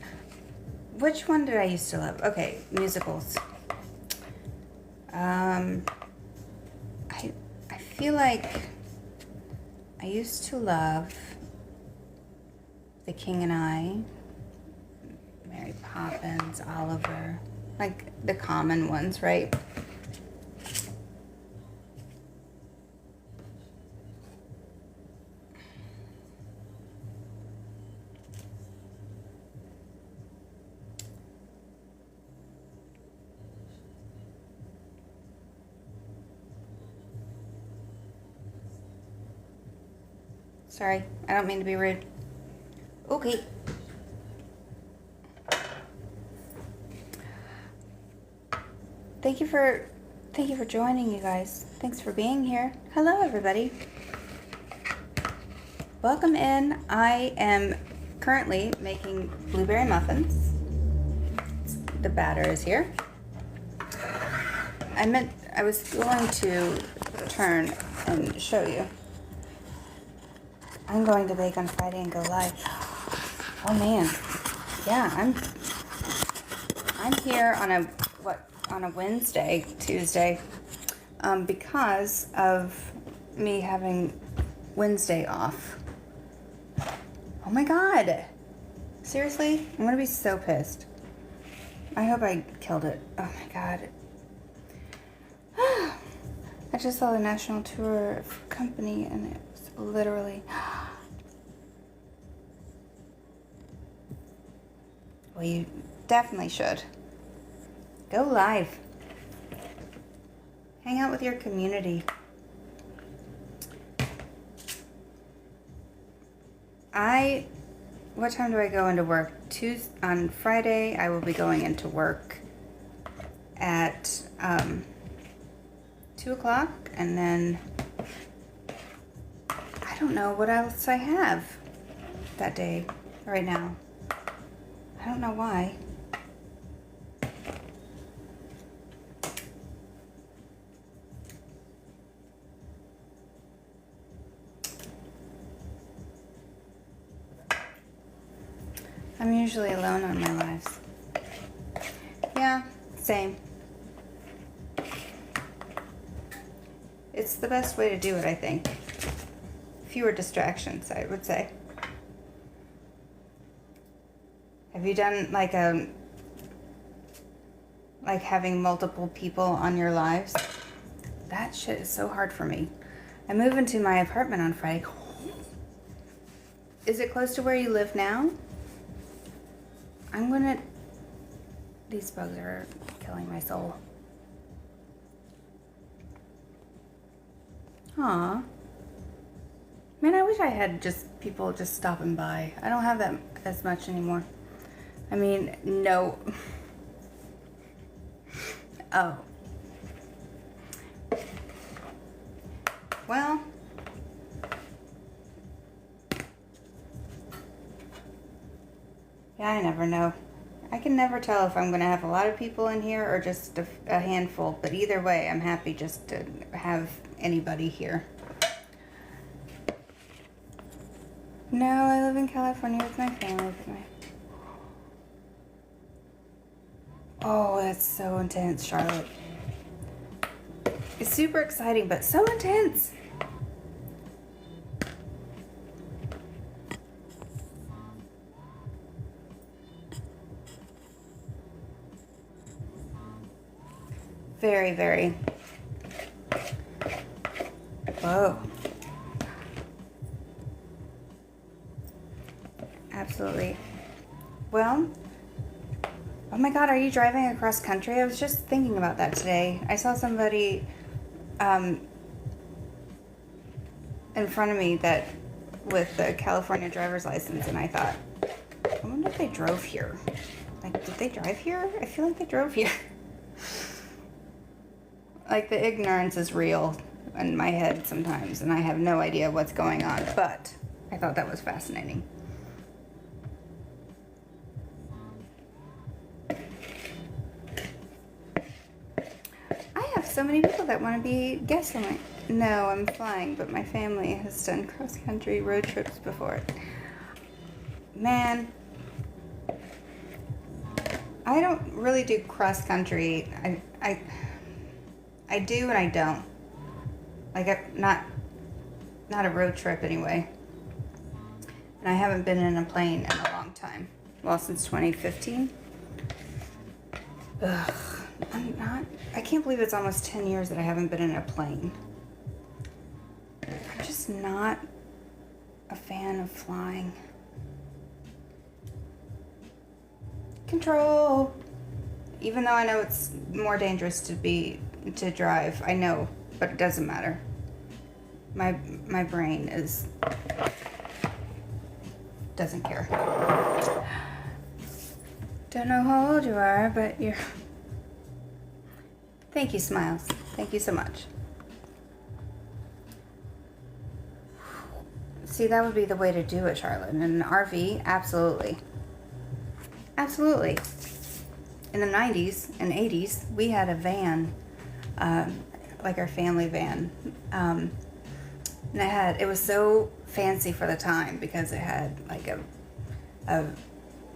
Which one did I used to love? Okay, musicals. I feel like I used to love The King and I, Mary Poppins, Oliver, like the common ones, right? Sorry, I don't mean to be rude. Okay. Thank you for joining, you guys. Thanks for being here. Hello, everybody. Welcome in. I am currently making blueberry muffins. The batter is here. I was going to turn and show you. I'm going to bake on Friday and go live. Oh man, yeah, I'm here on a Wednesday, Tuesday, because of me having Wednesday off. Oh my God, seriously, I'm gonna be so pissed. I hope I killed it. Oh my God. I just saw the national tour company and it was literally. Well, you definitely should. Go live. Hang out with your community. What time do I go into work? On Friday, I will be going into work at 2 o'clock, and then I don't know what else I have that day right now. I don't know why. I'm usually alone on my lives. Yeah, same. It's the best way to do it, I think. Fewer distractions, I would say. Have you done like having multiple people on your lives? That shit is so hard for me. I move into my apartment on Friday. Is it close to where you live now? These bugs are killing my soul. Aw. Man, I wish I had just people just stopping by. I don't have that as much anymore. I mean, no. Oh. Well. Yeah, I never know. I can never tell if I'm going to have a lot of people in here or just a handful. But either way, I'm happy just to have anybody here. No, I live in California with my family. Oh, that's so intense, Charlotte. It's super exciting, but so intense. Very, very. Whoa. Absolutely. Well, oh my God, are you driving across country? I was just thinking about that today. I saw somebody in front of me that with the California driver's license, and I thought, I wonder if they drove here. Like, did they drive here? I feel like they drove here. Like, the ignorance is real in my head sometimes, and I have no idea what's going on, but I thought that was fascinating. I have so many people that want to be guests on my... No, I'm flying, but my family has done cross-country road trips before. Man, I don't really do cross country. I do and I don't. Like, not a road trip anyway. And I haven't been in a plane in a long time. Well, since 2015. Ugh, I can't believe it's almost 10 years that I haven't been in a plane. I'm just not a fan of flying. Control. Even though I know it's more dangerous to drive, I know, but it doesn't matter. My brain doesn't care. Don't know how old you are, but you're... Thank you, Smiles. Thank you so much. See, that would be the way to do it, Charlotte. In an RV, absolutely. Absolutely. In the 90s and 80s, we had a van, like our family van. And it was so fancy for the time because it had like a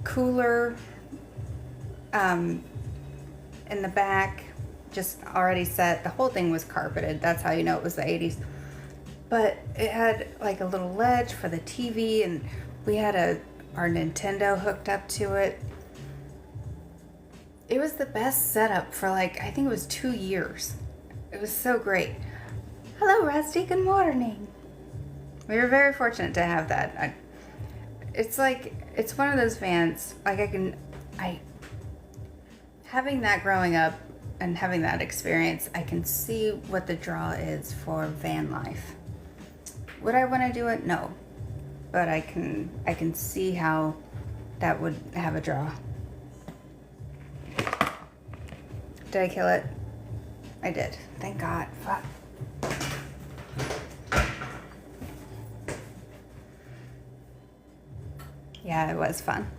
cooler in the back, just already set. The whole thing was carpeted. That's how you know it was the 80s. But it had like a little ledge for the TV, and we had our Nintendo hooked up to it. It was the best setup for like, I think it was 2 years. It was so great. Hello, Rusty. Good morning. We were very fortunate to have that. It's one of those vans, like having that growing up and having that experience, I can see what the draw is for van life. Would I want to do it? No. But I can see how that would have a draw. Did I kill it? I did. Thank God. Fuck. Yeah, it was fun.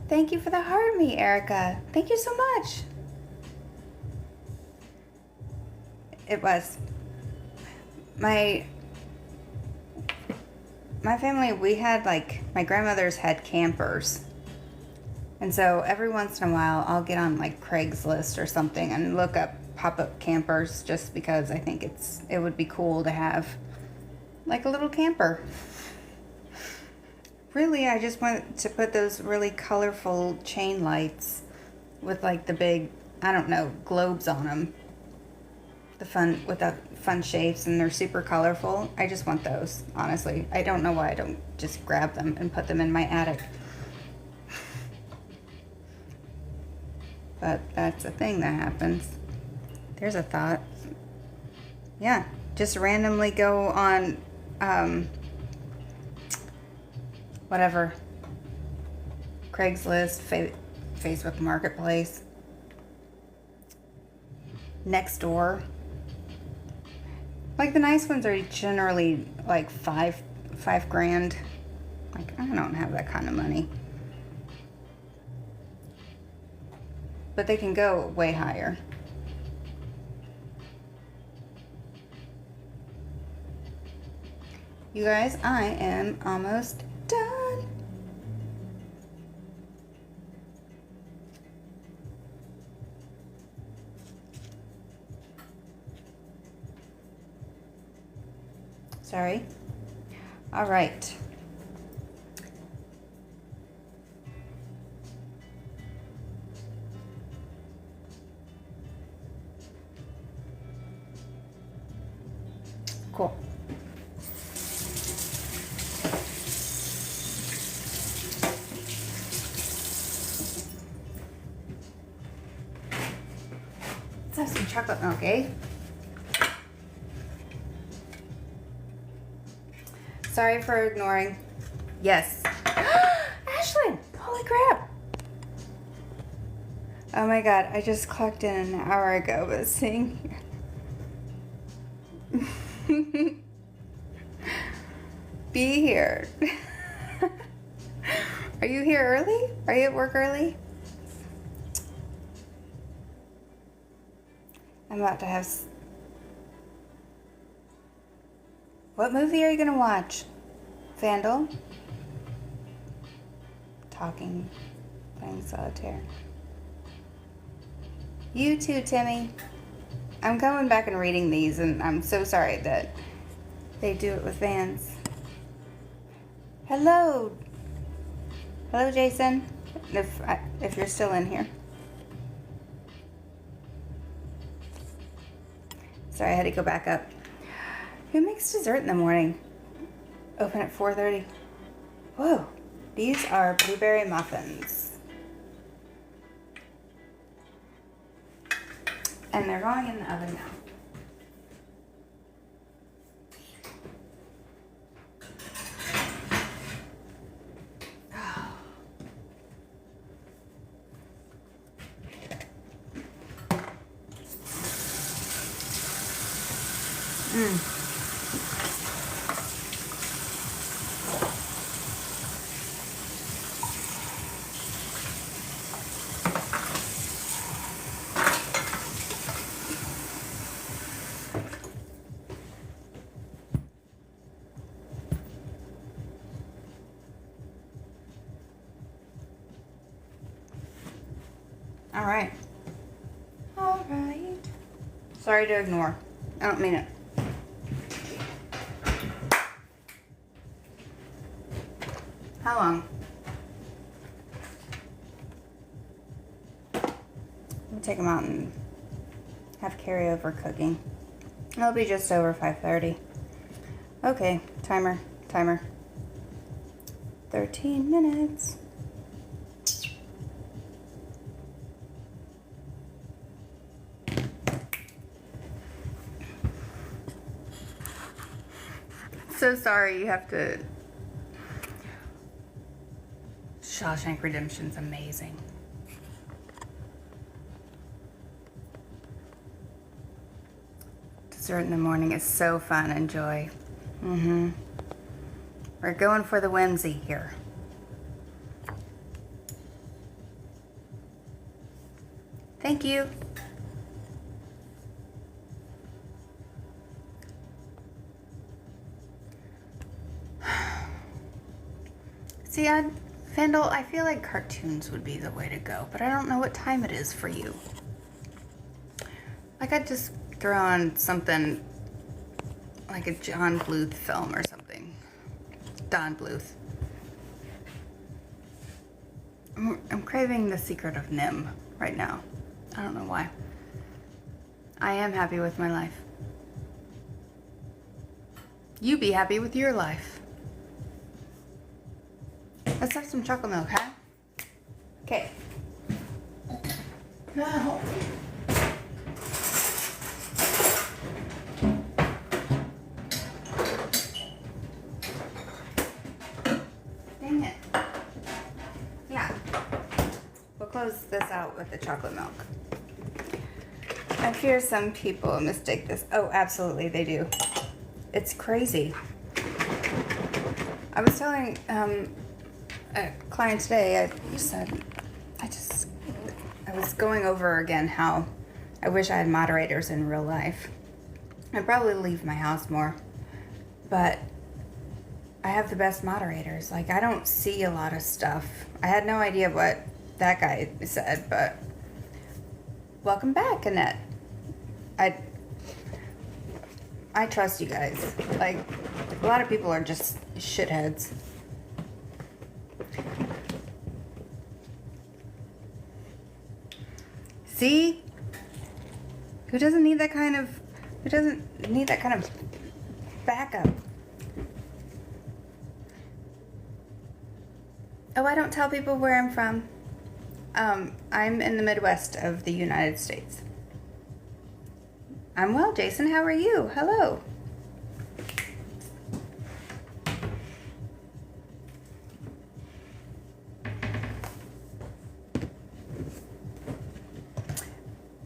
Thank you for the heart me, Erica. Thank you so much. It was. My family, we had like, my grandmother's had campers. And so every once in a while, I'll get on like Craigslist or something and look up pop-up campers just because I think it would be cool to have like a little camper. Really, I just want to put those really colorful chain lights with like the big, I don't know, globes on them. With the fun shapes, and they're super colorful. I just want those, honestly. I don't know why I don't just grab them and put them in my attic. But that's a thing that happens. There's a thought. Yeah, just randomly go on, whatever, Craigslist, Facebook Marketplace, Nextdoor. Like the nice ones are generally like $5 grand. Like, I don't have that kind of money. But they can go way higher. You guys, I am almost done. Sorry. All right. Cool. Let's have some chocolate milk, eh? Sorry for ignoring. Yes. Ashlyn! Holy crap! Oh my god, I just clocked in an hour ago, but seeing... Be here. Are you here early? Are you at work early? I'm about to have... What movie are you gonna watch? Vandal? talking, playing solitaire. You too, Timmy. I'm going back and reading these, and I'm so sorry that they do it with Vans. Hello. Hello, Jason. If you're still in here. Sorry, I had to go back up. Who makes dessert in the morning? Open at 4:30. Whoa. These are blueberry muffins. And they're going in the oven now. All right. Sorry to ignore. I don't mean it. How long? We'll take them out and have carryover cooking. It'll be just over 5:30. Okay, timer. 13 minutes. So sorry you have to... Shawshank Redemption's amazing. Dessert in the morning is so fun and joy. We're going for the whimsy here. Thank you. See, Fandle, I feel like cartoons would be the way to go, but I don't know what time it is for you. Like, I'd just throw on something like a John Bluth film or something. Don Bluth. I'm craving The Secret of Nim right now. I don't know why. I am happy with my life. You be happy with your life. Let's have some chocolate milk, huh? Okay. Now. Dang it. Yeah. We'll close this out with the chocolate milk. I fear some people mistake this. Oh, absolutely, they do. It's crazy. I was telling a client today, I was going over again how I wish I had moderators in real life. I'd probably leave my house more, but I have the best moderators. Like, I don't see a lot of stuff. I had no idea what that guy said, but welcome back, Annette. I trust you guys. Like, a lot of people are just shitheads. See? Who doesn't need that kind of backup? Oh, I don't tell people where I'm from. I'm in the Midwest of the United States. I'm well, Jason. How are you? Hello.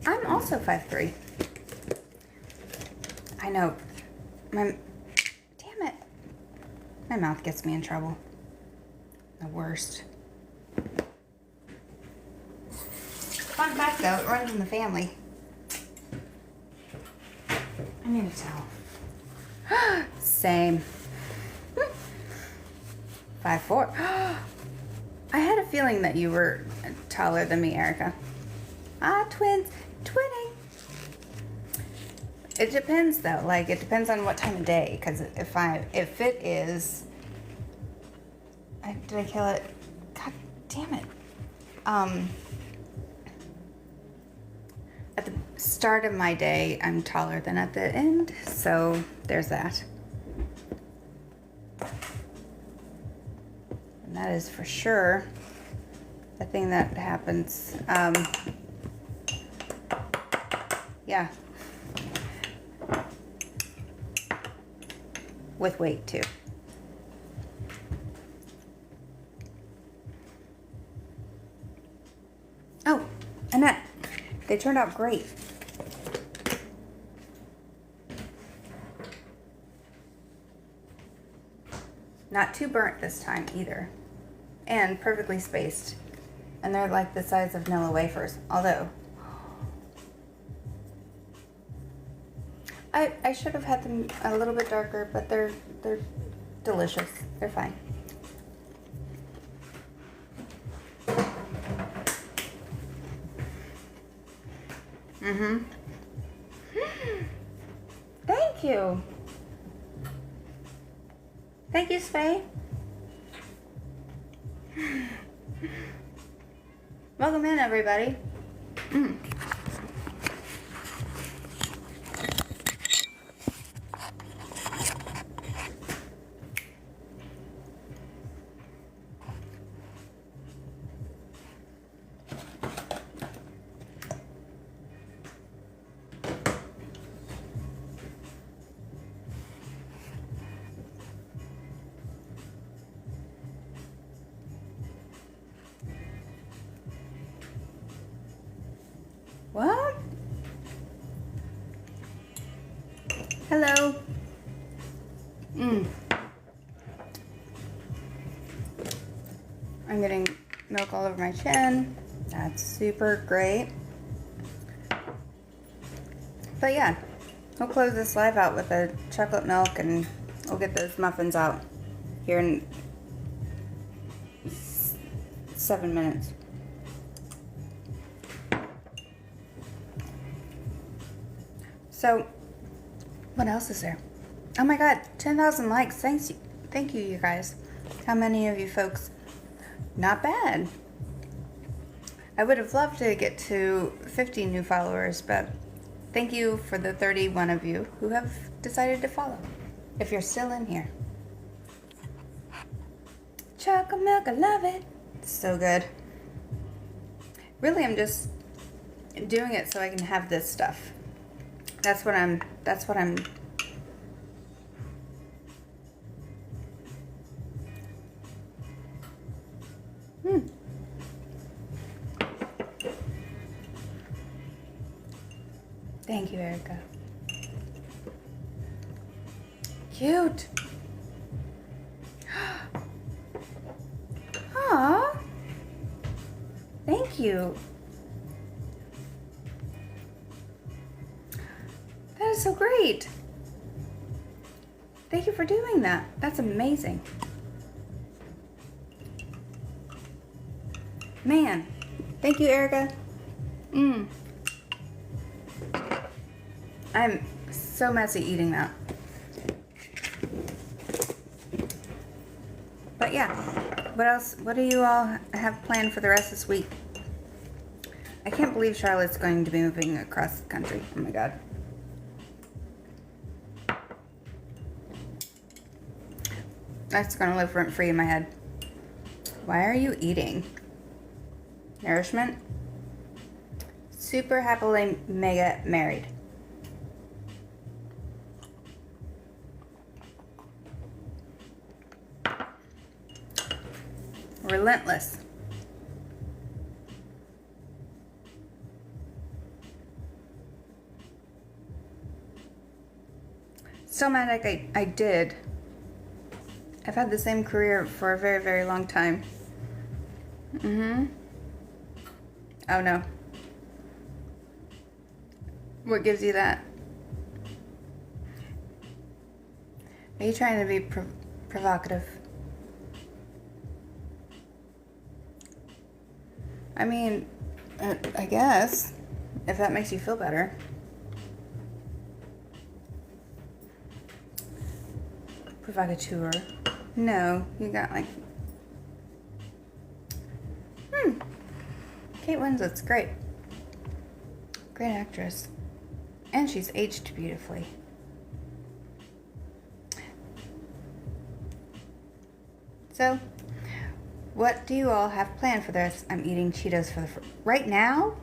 I'm also 5'3". I know. Damn it. My mouth gets me in trouble. The worst. Fun fact though, it runs in the family. I need a towel. Same. 5'4". I had a feeling that you were taller than me, Erica. Ah, twins. Twinning. It depends, though. Like, it depends on what time of day. Because if it is... did I kill it? God damn it. At the start of my day, I'm taller than at the end. So, there's that. And that is for sure the thing that happens. Yeah. With weight, too. Oh, Annette, they turned out great. Not too burnt this time either. And perfectly spaced. And they're like the size of Nilla wafers. Although, I should have had them a little bit darker, but they're delicious. They're fine. Mm-hmm. Thank you. Thank you, Spay. Welcome in, everybody. What? Hello. I'm getting milk all over my chin. That's super great. But yeah, we'll close this live out with a chocolate milk and we'll get those muffins out here in 7 minutes. So, what else is there? Oh my god, 10,000 likes. Thank you, you guys. How many of you folks? Not bad. I would have loved to get to 50 new followers, but thank you for the 31 of you who have decided to follow. If you're still in here. Chocolate milk, I love it. It's so good. Really, I'm just doing it so I can have this stuff. That's what I'm Thank you, Erica. Cute. Aw. Thank you. That is so great. Thank you for doing that. That's amazing. Man. Thank you, Erica. I'm so messy eating that. But yeah, what else? What do you all have planned for the rest of this week? I can't believe Charlotte's going to be moving across the country. Oh my god. That's gonna live rent free in my head. Why are you eating? Nourishment? Super happily mega married. Relentless. Somatic, I did. I've had the same career for a very, very long time. Oh no. What gives you that? Are you trying to be provocative? I mean, I guess, if that makes you feel better. Provocateur. No, you got like... Kate Winslet's great. Great actress. And she's aged beautifully. So, what do you all have planned for this? I'm eating Cheetos for the right now?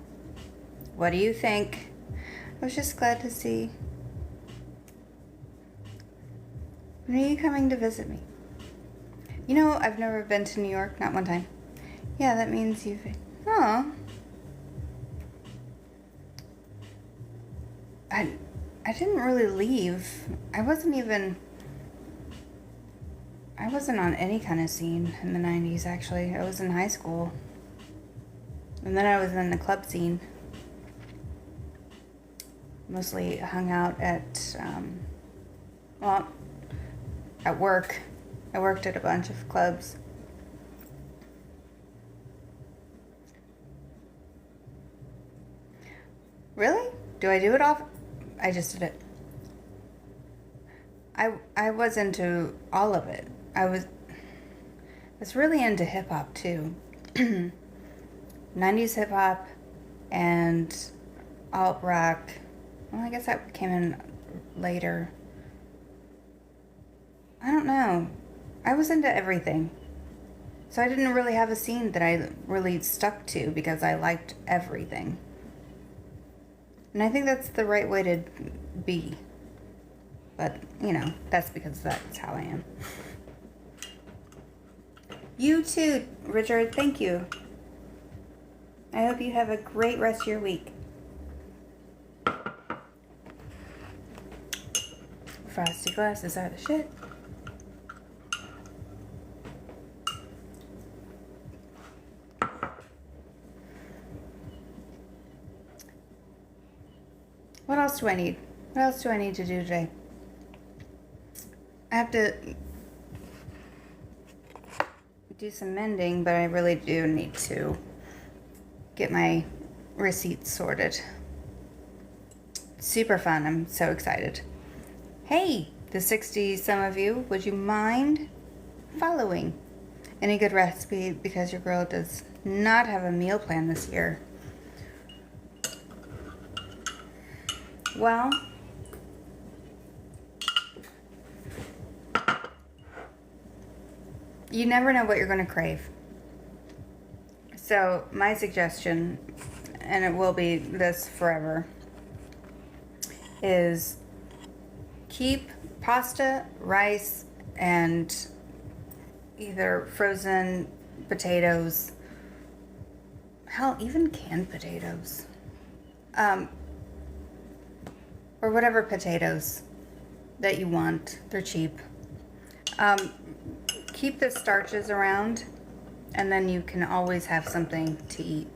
What do you think? I was just glad to see. When are you coming to visit me? You know, I've never been to New York, not one time. Yeah, that means you've... Oh. I didn't really leave. I wasn't on any kind of scene in the 90s, actually. I was in high school. And then I was in the club scene. Mostly hung out at, at work. I worked at a bunch of clubs. Really? Do I do it off? I just did it. I was into all of it. I was really into hip hop too. 90s hip hop and alt rock. Well, I guess that came in later. I don't know. I was into everything. So I didn't really have a scene that I really stuck to because I liked everything. And I think that's the right way to be. But, you know, that's because that's how I am. You too, Richard. Thank you. I hope you have a great rest of your week. Frosty glasses are the shit. What else do I need? What else do I need to do today? I have to do some mending, but I really do need to get my receipts sorted. Super fun. I'm so excited. Hey, the 60 some of you, would you mind following any good recipe because your girl does not have a meal plan this year? Well, you never know what you're going to crave. So my suggestion, and it will be this forever, is keep pasta, rice, and either frozen potatoes, hell, even canned potatoes, or whatever potatoes that you want. They're cheap. Keep the starches around, and then you can always have something to eat.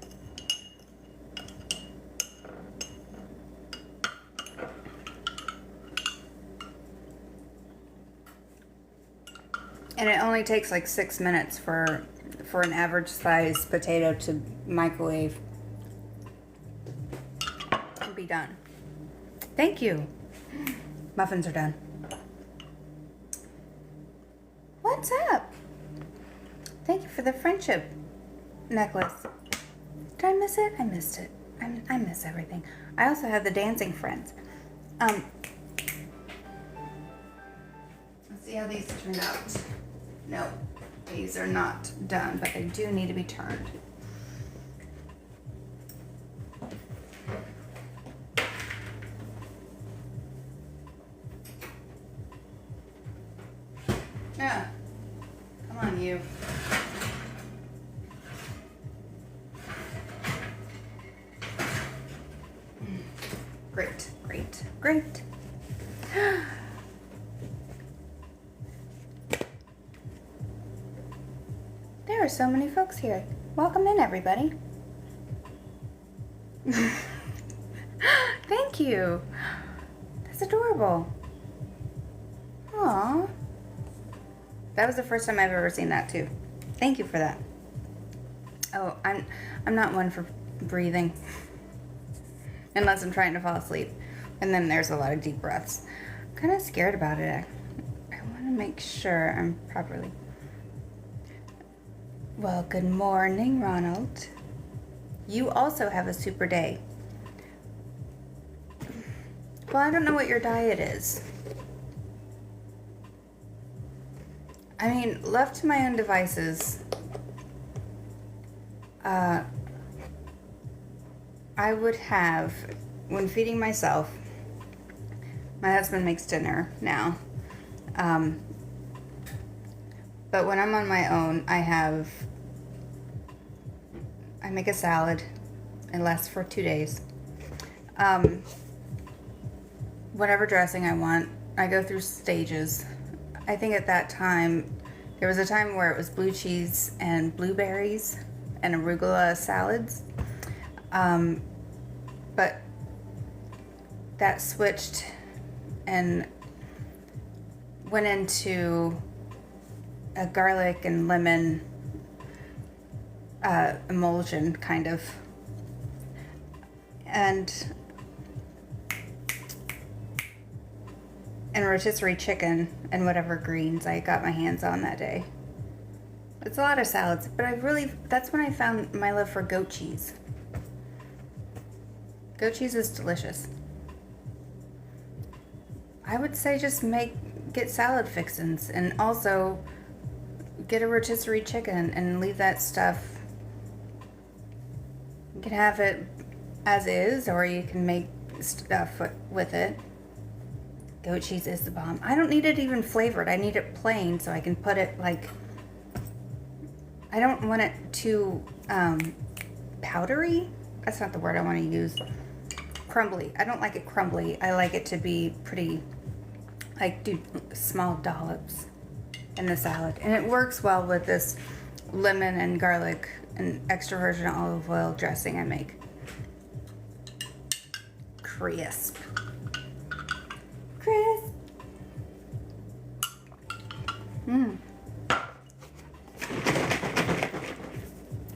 And it only takes like 6 minutes for an average size potato to microwave and be done. Thank you. Muffins are done. What's up? Thank you for the friendship necklace. Did I miss it? I missed it. I miss everything. I also have the dancing friends. Let's see how these turned out. No, these are not done, but they do need to be turned. Yeah. Come on, you. Great, great, great. There are so many folks here. Welcome in, everybody. Thank you. That's adorable. Aww. That was the first time I've ever seen that, too. Thank you for that. Oh, I'm not one for breathing. Unless I'm trying to fall asleep. And then there's a lot of deep breaths. I'm kind of scared about it. I want to make sure I'm properly. Well, good morning, Ronald. You also have a super day. Well, I don't know what your diet is. I mean, left to my own devices, I would have, when feeding myself, my husband makes dinner now. But when I'm on my own, I make a salad. It lasts for 2 days. Whatever dressing I want, I go through stages. I think at that time, there was a time where it was blue cheese and blueberries and arugula salads. But that switched and went into a garlic and lemon emulsion, kind of. And rotisserie chicken and whatever greens I got my hands on that day. It's a lot of salads, but that's when I found my love for goat cheese. Goat cheese is delicious. I would say just get salad fixins and also get a rotisserie chicken and leave that stuff. You can have it as is, or you can make stuff with it. Goat cheese is the bomb. I don't need it even flavored. I need it plain so I can put it like... I don't want it too powdery. That's not the word I want to use. Crumbly. I don't like it crumbly. I like it to be pretty, like, do small dollops in the salad. And it works well with this lemon and garlic and extra virgin olive oil dressing I make. Crisp. Crisp.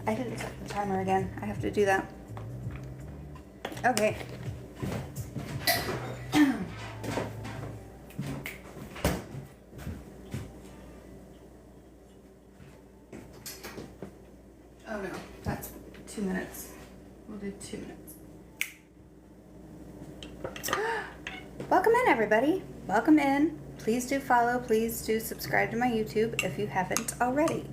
I didn't set the timer again. I have to do that. Okay. Oh no, that's 2 minutes. We'll do 2 minutes. Welcome in, everybody. Welcome in. Please do follow. Please do subscribe to my YouTube if you haven't already.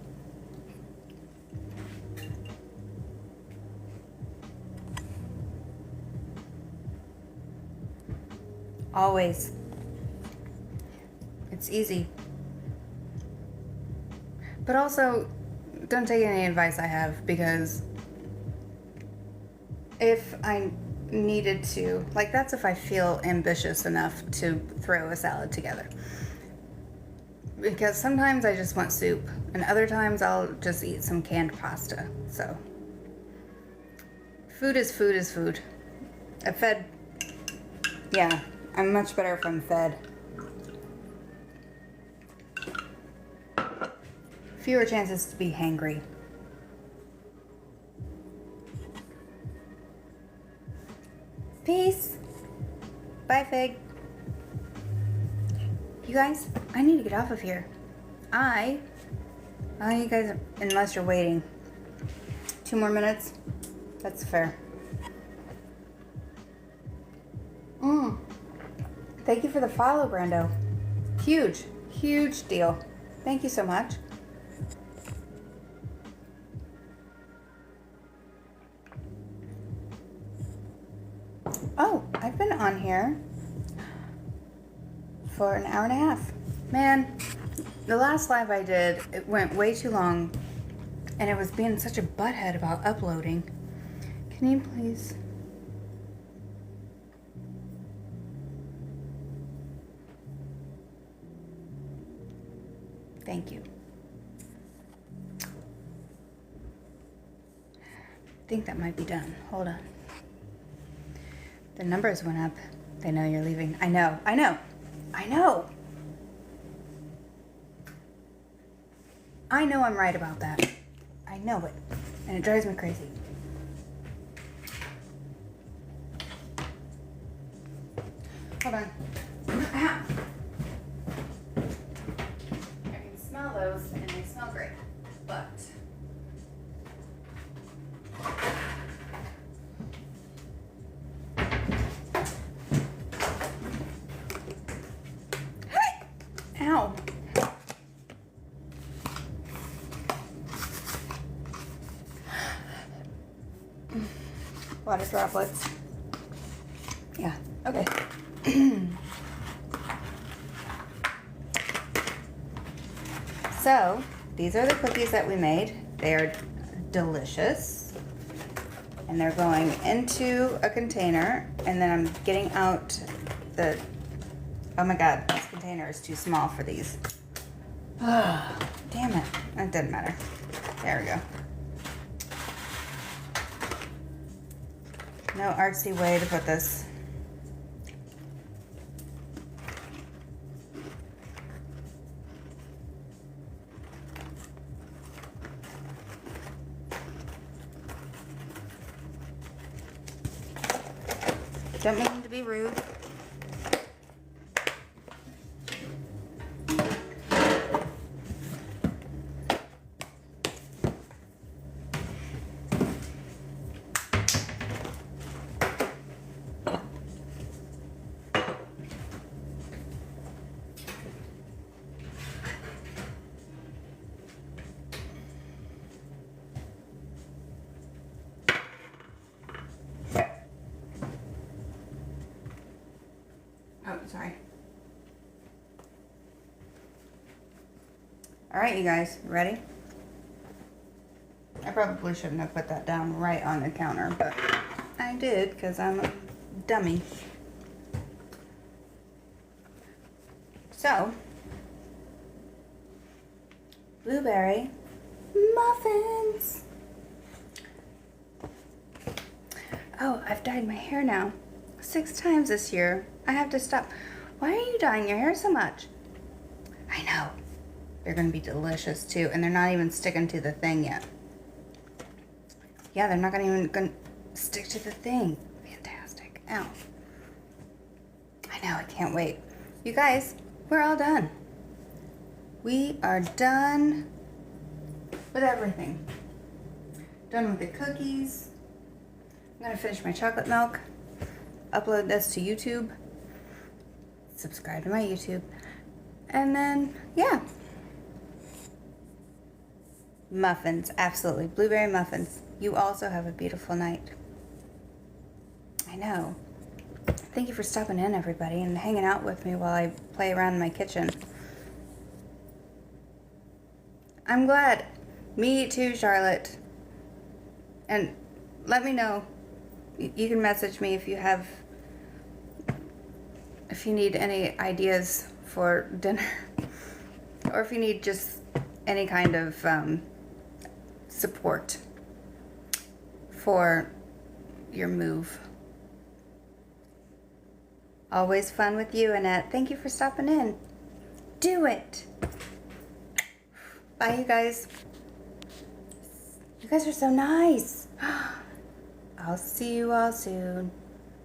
Always. It's easy. But also, don't take any advice I have, because if I needed to, like, that's if I feel ambitious enough to throw a salad together. Because sometimes I just want soup, and other times I'll just eat some canned pasta. So, food is food is food. Yeah, I'm much better if I'm fed. Fewer chances to be hangry. Peace. Bye, Fig. You guys, I need to get off of here. You guys, unless you're waiting. 2 more minutes? That's fair. Thank you for the follow, Brando. Huge, huge deal. Thank you so much. Oh, I've been on here for an hour and a half. Man, the last live I did, it went way too long, and it was being such a butthead about uploading. Can you please... Thank you. I think that might be done. Hold on. The numbers went up. They know you're leaving. I know. I know. I know. I know I'm right about that. I know it. And it drives me crazy. Hold on. Ow. I can smell those and they smell great, but ow. Water droplets. Yeah, okay. So, these are the cookies that we made. They are delicious. And they're going into a container. And then I'm getting out the... Oh my god, this container is too small for these. Oh, damn it. It doesn't matter. There we go. No artsy way to put this. Don't mean to be rude. Oh, sorry. All right, you guys, ready? I probably shouldn't have put that down right on the counter, but I did because I'm a dummy. So, blueberry muffins. Oh, I've dyed my hair now 6 times this year. I have to stop. Why are you dyeing your hair so much? I know. They're going to be delicious too, and they're not even sticking to the thing yet. Yeah, they're not even going to stick to the thing. Fantastic. Ow. I know, I can't wait. You guys, we're all done. We are done with everything. Done with the cookies. I'm going to finish my chocolate milk. Upload this to YouTube. Subscribe to my YouTube. And then, yeah. Muffins, absolutely. Blueberry muffins. You also have a beautiful night. I know. Thank you for stopping in, everybody, and hanging out with me while I play around in my kitchen. I'm glad. Me too, Charlotte. And let me know. You can message me if you have... if you need any ideas for dinner, or if you need just any kind of support for your move. Always fun with you, Annette. Thank you for stopping in. Do it. Bye, you guys. You guys are so nice. I'll see you all soon.